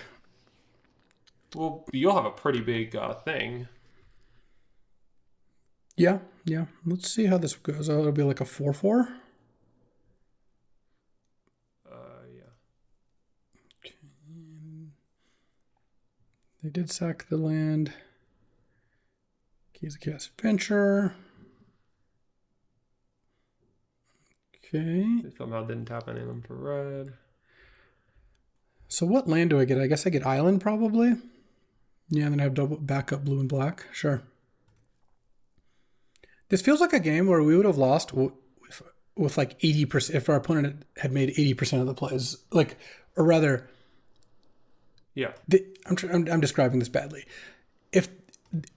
Well, you'll have a pretty big thing. Yeah. Let's see how this goes. Oh, it'll be like a 4/4. They did sack the land. Keys of Chaos Adventure. Okay. They somehow didn't tap any of them for red. So what land do I get? I guess I get Island probably. Yeah, then I have double backup blue and black. Sure. This feels like a game where we would have lost with like 80% if our opponent had made 80% of the plays. Like, or rather... Yeah, I'm describing this badly. If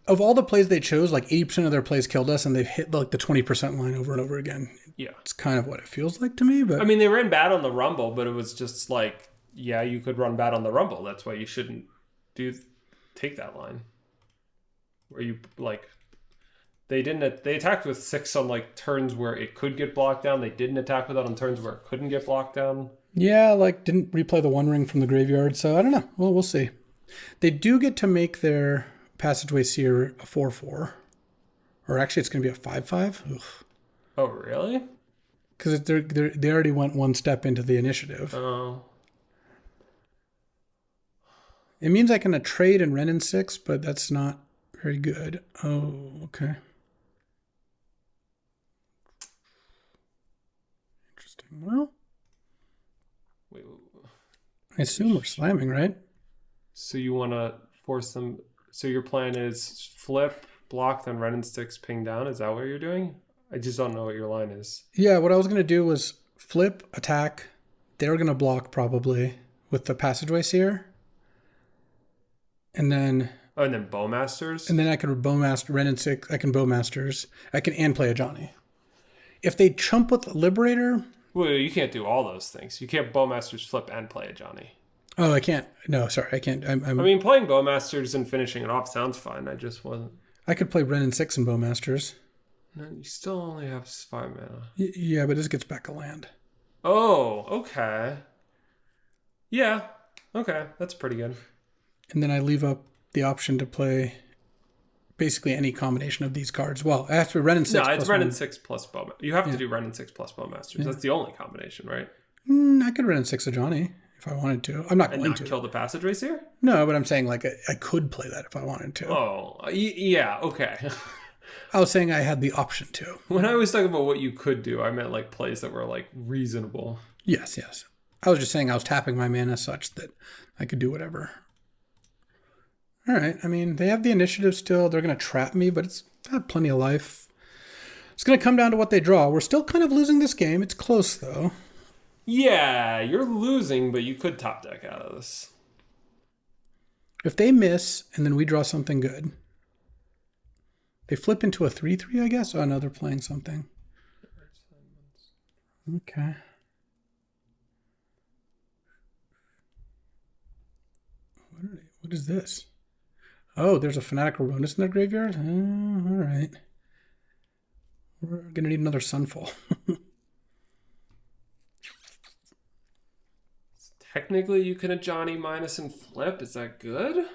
of all the plays they chose, like 80% of their plays killed us, and they've hit like the 20% line over and over again. Yeah, it's kind of what it feels like to me. But I mean, they ran bad on the Rumble, but it was just like, yeah, you could run bad on the Rumble. That's why you shouldn't take that line. Where you like, they attacked with 6 on like turns where it could get blocked down. They didn't attack with that on turns where it couldn't get blocked down. Yeah, like didn't replay the One Ring from the graveyard, so I don't know. Well, we'll see. They do get to make their Passageway Seer a 4/4. Or actually, it's going to be a 5/5. Oh, really? Because they already went one step into the initiative. Oh. It means I can trade and Ren in 6, but that's not very good. Oh, okay. Interesting. Well, Wait. I assume we're slamming, right? So you want to force them... So your plan is flip, block, then Ren and 6, ping down? Is that what you're doing? I just don't know what your line is. Yeah, what I was going to do was flip, attack. They're going to block probably with the Passageway Seer. And then... Oh, and then Bowmasters? And then I can Bowmaster, Ren and 6. I can Bowmasters. I can and play a Johnny. If they chump with Liberator... Well, you can't do all those things. You can't Bowmasters flip and play a Johnny. Oh, I can't. No, sorry, I can't. I mean, playing Bowmasters and finishing it off sounds fine. I just wasn't... I could play Ren and 6 and Bowmasters. No, you still only have 5 mana. Yeah, but this gets back a land. Oh, okay. Yeah, okay. That's pretty good. And then I leave up the option to play basically any combination of these cards. Well, after Ren and 6. No, it's Ren and 6 plus Bowmasters. You have to do Ren and 6 plus Bowmasters. Yeah. That's the only combination, right? I could Ren and 6 a Johnny if I wanted to. I'm not and going not to. Kill the Passageways here? No, but I'm saying like I could play that if I wanted to. Oh, yeah, okay. I was saying I had the option to. When I was talking about what you could do, I meant like plays that were like reasonable. Yes. I was just saying I was tapping my mana such that I could do whatever. All right. I mean, they have the initiative still. They're going to trap me, but it's got plenty of life. It's going to come down to what they draw. We're still kind of losing this game. It's close, though. Yeah, you're losing, but you could top deck out of this. If they miss and then we draw something good, they flip into a 3/3, I guess? Oh, no, they're playing something. Okay. What is this? Oh, there's a Fanatical Bonus in their graveyard? All right. We're going to need another Sunfall. Technically, you can a Johnny minus and flip. Is that good?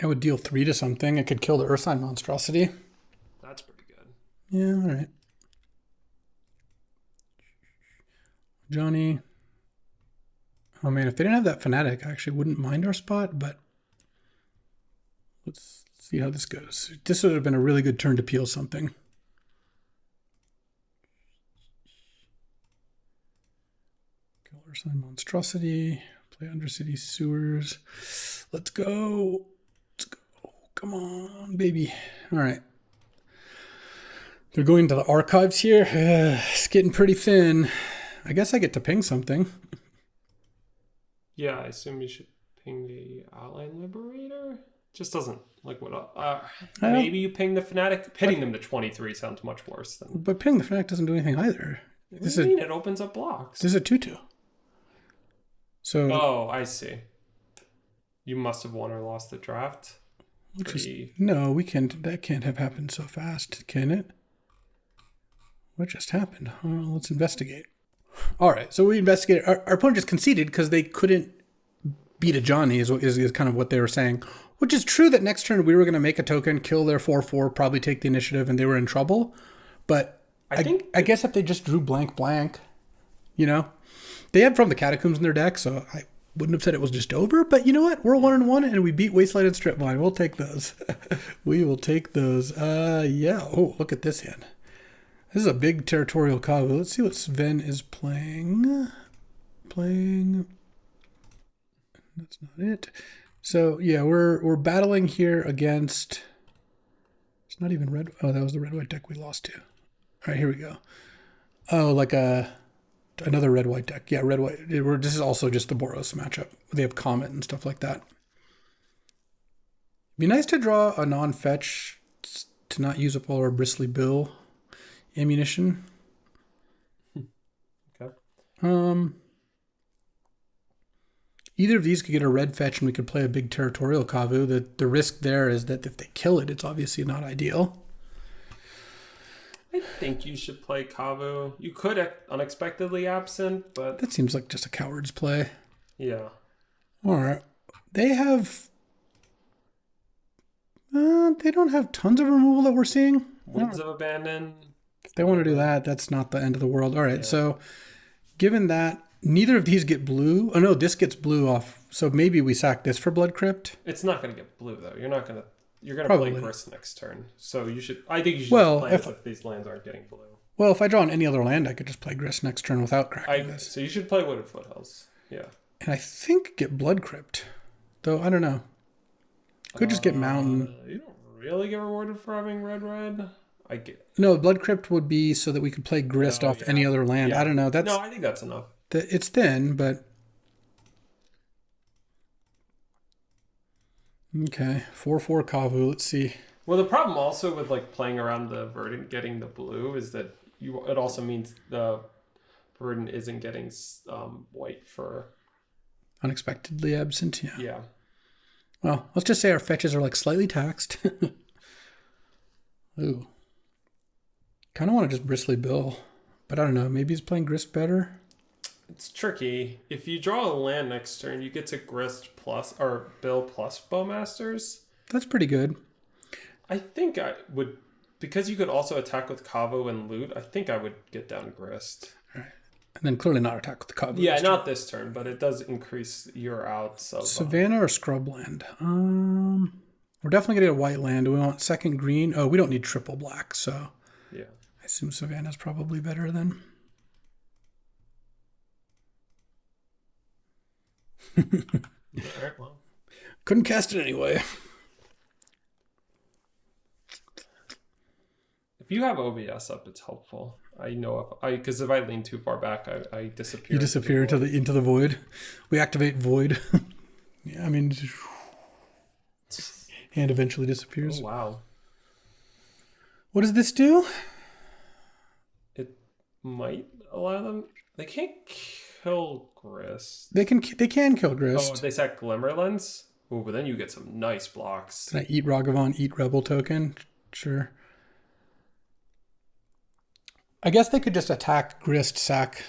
I would deal 3 to something. I could kill the Ursine Monstrosity. That's pretty good. Yeah, all right. Johnny. Oh, man, if they didn't have that Fanatic, I actually wouldn't mind our spot, but let's see how this goes. This would have been a really good turn to peel something. Kill Ursine Monstrosity. Play Undercity Sewers. Let's go. Come on, baby. All right. They're going to the archives here. It's getting pretty thin. I guess I get to ping something. Yeah, I assume you should ping the Outline Liberator. Just doesn't like what. Maybe you ping the Fanatic. Hitting them to 23 sounds much worse than. But ping the Fanatic doesn't do anything either. What do you mean? It opens up blocks. This is a 2/2. So. Oh, I see. You must have won or lost the draft. No, we can't. That can't have happened so fast, can it? What just happened? Let's investigate. All right, so we investigated. Our opponent just conceded because they couldn't beat a Johnny, is kind of what they were saying. Which is true that next turn we were going to make a token, kill their 4/4, probably take the initiative, and they were in trouble. But I guess if they just drew blank, you know, they had From the Catacombs in their deck, so I wouldn't have said it was just over. But you know what? We're 1-1, and we beat Wasteland and Stripmine. We'll take those. We will take those. Yeah. Oh, look at this hand. This is a big territorial Kavu. Let's see what Sven is playing. That's not it. So yeah, we're battling here against. It's not even red. Oh, that was the red-white deck we lost to. All right, here we go. Oh, like another red-white deck. Yeah, red-white. This is also just the Boros matchup. They have Comet and stuff like that. Be nice to draw a non-fetch to not use up all our Bristly Bill ammunition. Okay. Either of these could get a red fetch and we could play a big territorial Kavu. The risk there is that if they kill it, it's obviously not ideal. I think you should play Kavu. You could unexpectedly absent, but That seems like just a coward's play. yeah. All right. They have... they don't have tons of removal that we're seeing. Winds of Abandon. If they want to do that, that's not the end of the world. All right, Yeah. so given that neither of these get blue... Oh, no, this gets blue off. So maybe we sack this for Blood Crypt. It's not going to get blue, though. You're going to Probably. play Grist next turn. So I think you should Well, just play if these lands aren't getting blue. Well, if I draw on any other land, I could just play Grist next turn without cracking this. So you should play Wooded Foothills. Yeah. And I think get Blood Crypt. Though, I don't know. Could just get Mountain. You don't really get rewarded for having red. I get. No, Blood Crypt would be so that we could play Grist off any other land. Yeah. I don't know. No, I think that's enough. It's thin, but... Okay, 4/4 Kavu. Let's see. Well, the problem also with like playing around the Verdant getting the blue is that it also means the Verdant isn't getting white for Unexpectedly absent, yeah. Yeah. Well, let's just say our fetches are like slightly taxed. Ooh. Kind of want to just Bristly Bill, but I don't know. Maybe he's playing Grist better. It's tricky. If you draw a land next turn, you get to Grist plus or Bill plus Bowmasters. That's pretty good. I think I would, because you could also attack with Kavo and Loot. I think I would get down Grist. All right. And then clearly not attack with the Kavu. Yeah, not this turn, but it does increase your outs of Savannah or Scrubland? We're definitely gonna get a white land. Do we want second green? Oh, we don't need triple black, so yeah. I assume Savannah's probably better then. All right, well. Couldn't cast it anyway. If you have OBS up, it's helpful. I know because if I lean too far back, I disappear. You disappear into the void. We activate void. Yeah, I mean, hand eventually disappears. Oh, wow. What does this do? It might allow them. They can't kill Grist. They can kill Grist. Oh, they sack Glimmerlands. Oh, but then you get some nice blocks. Can I eat Ragavan, eat Rebel token? Sure. I guess they could just attack Grist, sack.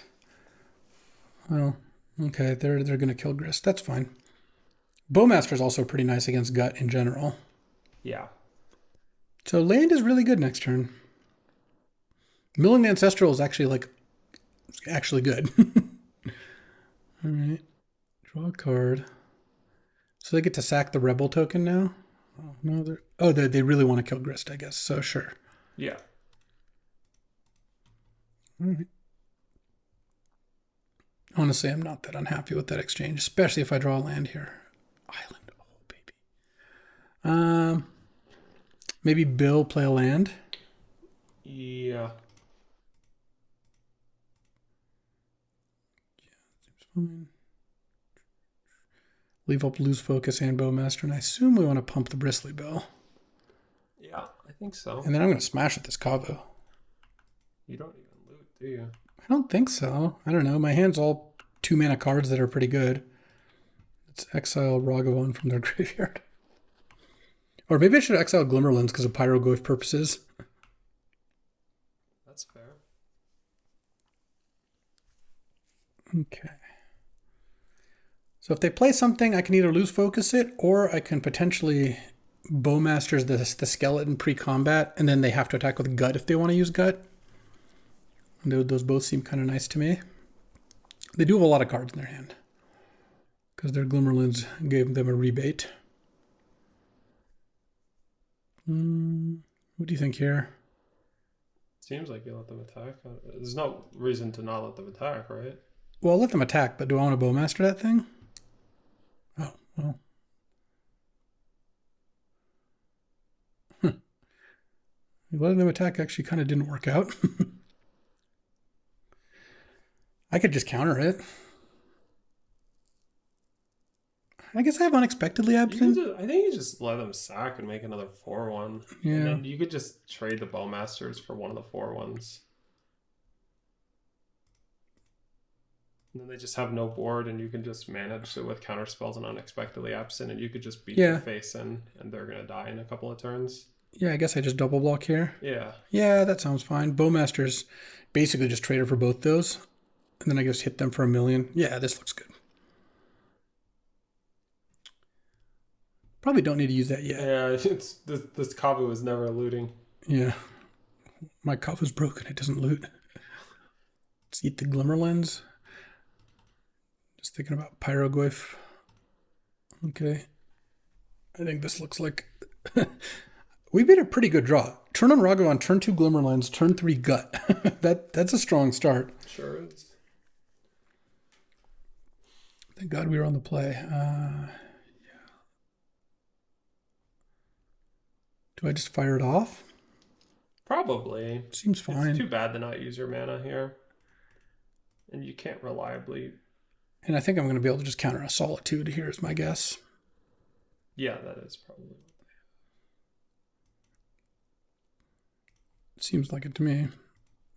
Well, okay, they're going to kill Grist. That's fine. Bowmaster's also pretty nice against Gut in general. Yeah. So land is really good next turn. Milling the Ancestral is actually good. All right. Draw a card. So they get to sack the Rebel token now? Oh, no, they really want to kill Grist, I guess. So sure. Yeah. All right. Honestly, I'm not that unhappy with that exchange, especially if I draw a land here. Island, oh baby. Maybe Bill play a land. Yeah. Seems fine. Leave up Lose Focus and Bowmaster, and I assume we want to pump the Bristly Bill. Yeah, I think so. And then I'm going to smash with this Kavo. You don't even loot, do you? I don't think so. I don't know. My hand's all 2-mana cards that are pretty good. Let's exile Ragavan from their graveyard. Or maybe I should exile Glimmerlands because of Pyroglyph purposes. That's fair. Okay. So if they play something, I can either lose focus it, or I can potentially Bowmasters the skeleton pre-combat, and then they have to attack with Gut if they want to use Gut. And those both seem kind of nice to me. They do have a lot of cards in their hand because their Glimmerlands gave them a rebate. What do you think here? Seems like you let them attack. There's no reason to not let them attack, right? Well, I'll let them attack, but do I want to Bowmaster that thing? Oh, well. Letting them attack actually kind of didn't work out. I could just counter it. I guess I have Unexpectedly Absent. I think you just let them sack and make another 4/1. Yeah. And then you could just trade the Bowmasters for one of the 4/1s. And then they just have no board, and you can just manage it with counter spells and Unexpectedly Absent, and you could just beat their face in, and they're going to die in a couple of turns. Yeah, I guess I just double block here. Yeah. Yeah, that sounds fine. Bowmaster's basically just traded for both those. And then I guess hit them for 1 million. Yeah, this looks good. Probably don't need to use that yet. Yeah, it's this Kavu is never looting. Yeah. My Kavu's broken. It doesn't loot. Let's eat the Glimmer Lens. Just thinking about Pyroglyph. Okay. I think this looks like... we made a pretty good draw. Turn on Ragavan, turn 2 Glimmer Lens, turn 3 Gut. That's a strong start. Sure is. Thank God we were on the play. Yeah. Do I just fire it off? Probably. Seems fine. It's too bad to not use your mana here. And you can't reliably... And I think I'm going to be able to just counter a Solitude here is my guess. Yeah, that is probably... Seems like it to me.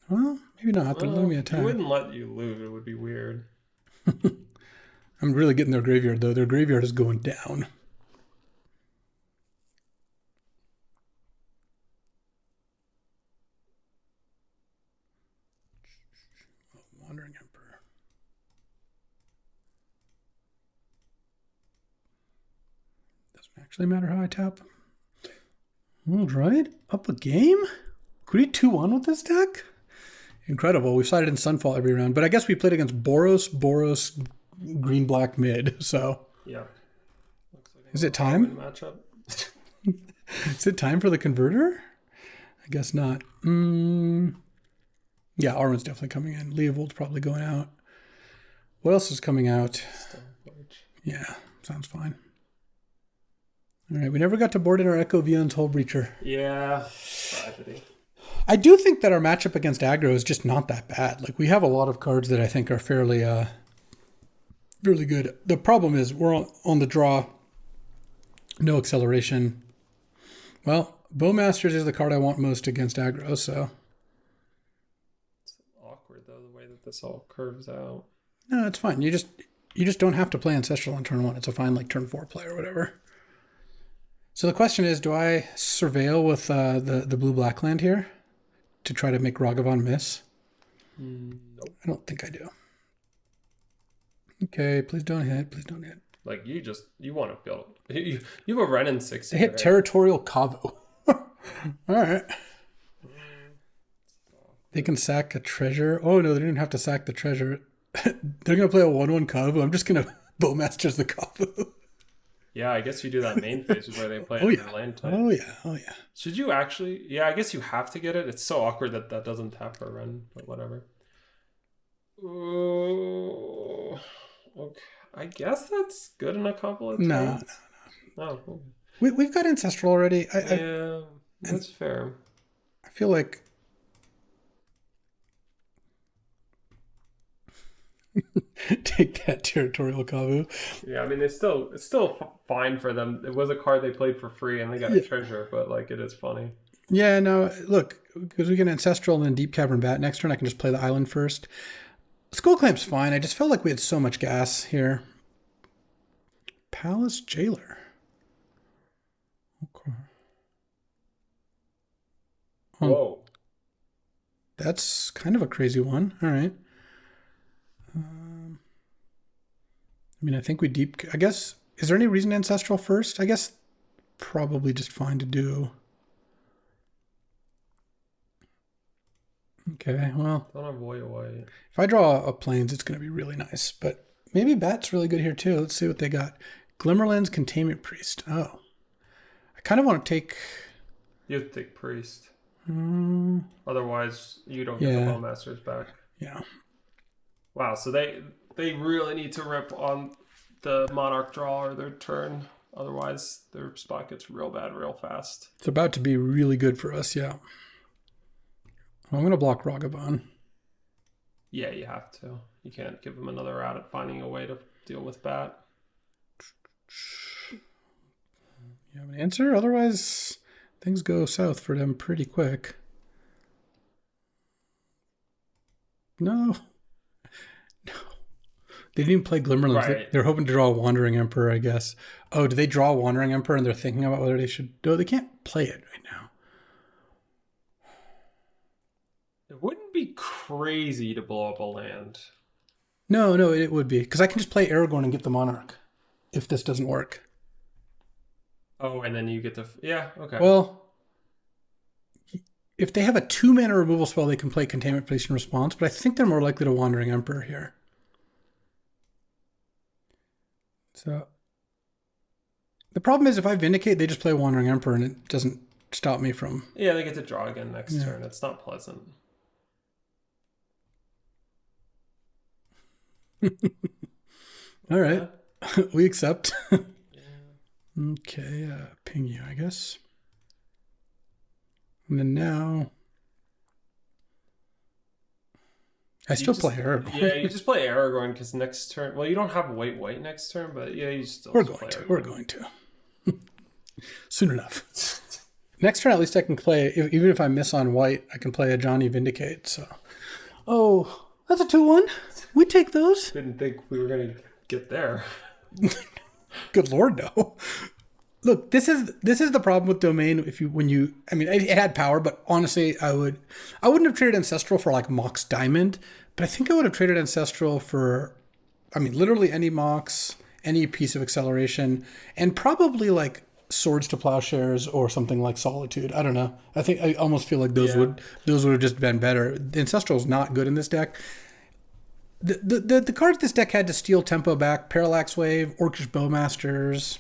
Well, maybe not. They'll let me attack. They wouldn't let you loot. It would be weird. I'm really getting their graveyard, though. Their graveyard is going down. Wandering Emperor. Doesn't actually matter how I tap. All right. Up a game? Could we 2-1 with this deck? Incredible. We've sided in Sunfall every round. But I guess we played against Boros, green-black mid. So Yeah. Looks like is it time? Matchup. Is it time for the converter? I guess not. Yeah, Arwen's definitely coming in. Leovold's probably going out. What else is coming out? Yeah, sounds fine. All right, we never got to board in our Echo Vion's Hull Breacher. Yeah, tragedy. I do think that our matchup against aggro is just not that bad. Like, we have a lot of cards that I think are fairly really good. The problem is we're on the draw. No acceleration. Well, Bowmasters is the card I want most against aggro, so... It's awkward, though, the way that this all curves out. No, it's fine. You just don't have to play Ancestral on turn 1. It's a fine, like, turn 4 play or whatever. So the question is, do I surveil with the blue-black land here to try to make Ragavan miss? Nope. I don't think I do. Okay, please don't hit. Please don't hit. Like, you want to build. You have a Renin 6. They hit Territorial Kavu. All right. They can sack a treasure. Oh, no, they didn't have to sack the treasure. They're going to play a 1-1 Kavu. I'm just going to Bowmasters the Kavu. Yeah, I guess you do that main phase where they play yeah. land type. Oh, yeah. Oh, yeah. Should you actually... Yeah, I guess you have to get it. It's so awkward that that doesn't tap for a run, but whatever. Oh, okay. I guess that's good in a couple of No. Oh, okay. We've got Ancestral already. Yeah, that's fair. I feel like... Take that Territorial Kavu. Yeah, I mean, it's still fine for them. It was a card they played for free, and they got a treasure, but, like, it is funny. Yeah, no, look, because we get Ancestral and then Deep Cavern Bat. Next turn I can just play the island first. Skullclamp's fine. I just felt like we had so much gas here. Palace Jailer. Okay. Whoa. That's kind of a crazy one. All right. I mean, I think we deep... I guess... Is there any reason Ancestral first? I guess probably just fine to do. Okay, well... Don't have away. If I draw a Plains, it's going to be really nice. But maybe Bat's really good here, too. Let's see what they got. Glimmerlands, Containment Priest. Oh. I kind of want to take... You have to take Priest. Otherwise, you don't get the Bowmasters back. Yeah. Wow, so they really need to rip on the Monarch draw or their turn. Otherwise, their spot gets real bad real fast. It's about to be really good for us, yeah. I'm going to block Ragavan. Yeah, you have to. You can't give them another out at finding a way to deal with Bat. You have an answer? Otherwise, things go south for them pretty quick. No. They didn't even play Glimmerlands. Right. They're hoping to draw a Wandering Emperor, I guess. Oh, do they draw a Wandering Emperor and they're thinking about whether they should... No, they can't play it right now. It wouldn't be crazy to blow up a land. No, it would be. Because I can just play Aragorn and get the Monarch if this doesn't work. Oh, and then you get the... Yeah, okay. Well, if they have a 2-mana removal spell, they can play Containment, Place, and Response, but I think they're more likely to Wandering Emperor here. So, the problem is if I Vindicate, they just play Wandering Emperor, and it doesn't stop me from... Yeah, they get to draw again next turn. It's not pleasant. All right. Yeah. We accept. Okay, ping you, I guess. And then now... I still play Aragorn. Yeah, you just play Aragorn because next turn... Well, you don't have white next turn, but yeah, you still We're going to. Soon enough. Next turn, at least I can play... Even if I miss on white, I can play a Johnny Vindicate, so... Oh, that's a 2-1. We take those. Didn't think we were going to get there. Good Lord, no. Look, this is the problem with Domain. I mean, it had power, but honestly, I wouldn't have traded Ancestral for like Mox Diamond, but I think I would have traded Ancestral for, I mean, literally any Mox, any piece of acceleration, and probably like Swords to Plowshares or something like Solitude. I don't know. I almost feel like those would have just been better. The Ancestral is not good in this deck. The cards this deck had to steal tempo back: Parallax Wave, Orcish Bowmasters.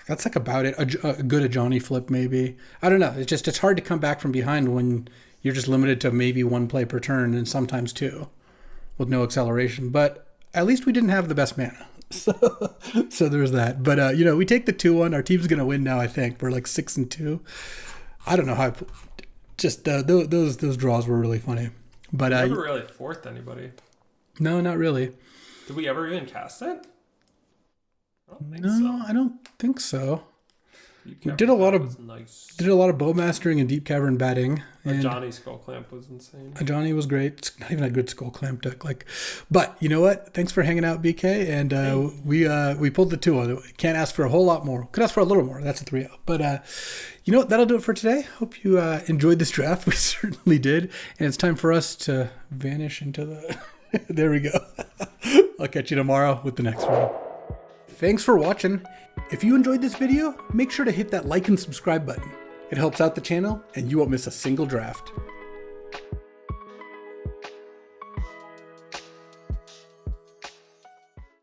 That's like about it. A good Ajani flip, maybe. I don't know. It's hard to come back from behind when you're just limited to maybe 1 play per turn and sometimes 2 with no acceleration. But at least we didn't have the best mana. So there's that. But, we take the 2-1. Our team's going to win now, I think. We're like 6-2. I don't know how. Those draws were really funny. But we never really forced anybody. No, not really. Did we ever even cast it? I don't think so. We did a lot of Bowmastering and Deep Cavern Batting. And Ajani Skull Clamp was insane. Ajani was great. It's not even a good Skull Clamp deck. But you know what? Thanks for hanging out, BK. And we pulled the 2-1. Can't ask for a whole lot more. Could ask for a little more. That's a 3-0. But you know what? That'll do it for today. Hope you enjoyed this draft. We certainly did. And it's time for us to vanish into the... There we go. I'll catch you tomorrow with the next one. Thanks for watching. If you enjoyed this video, make sure to hit that like and subscribe button. It helps out the channel and you won't miss a single draft.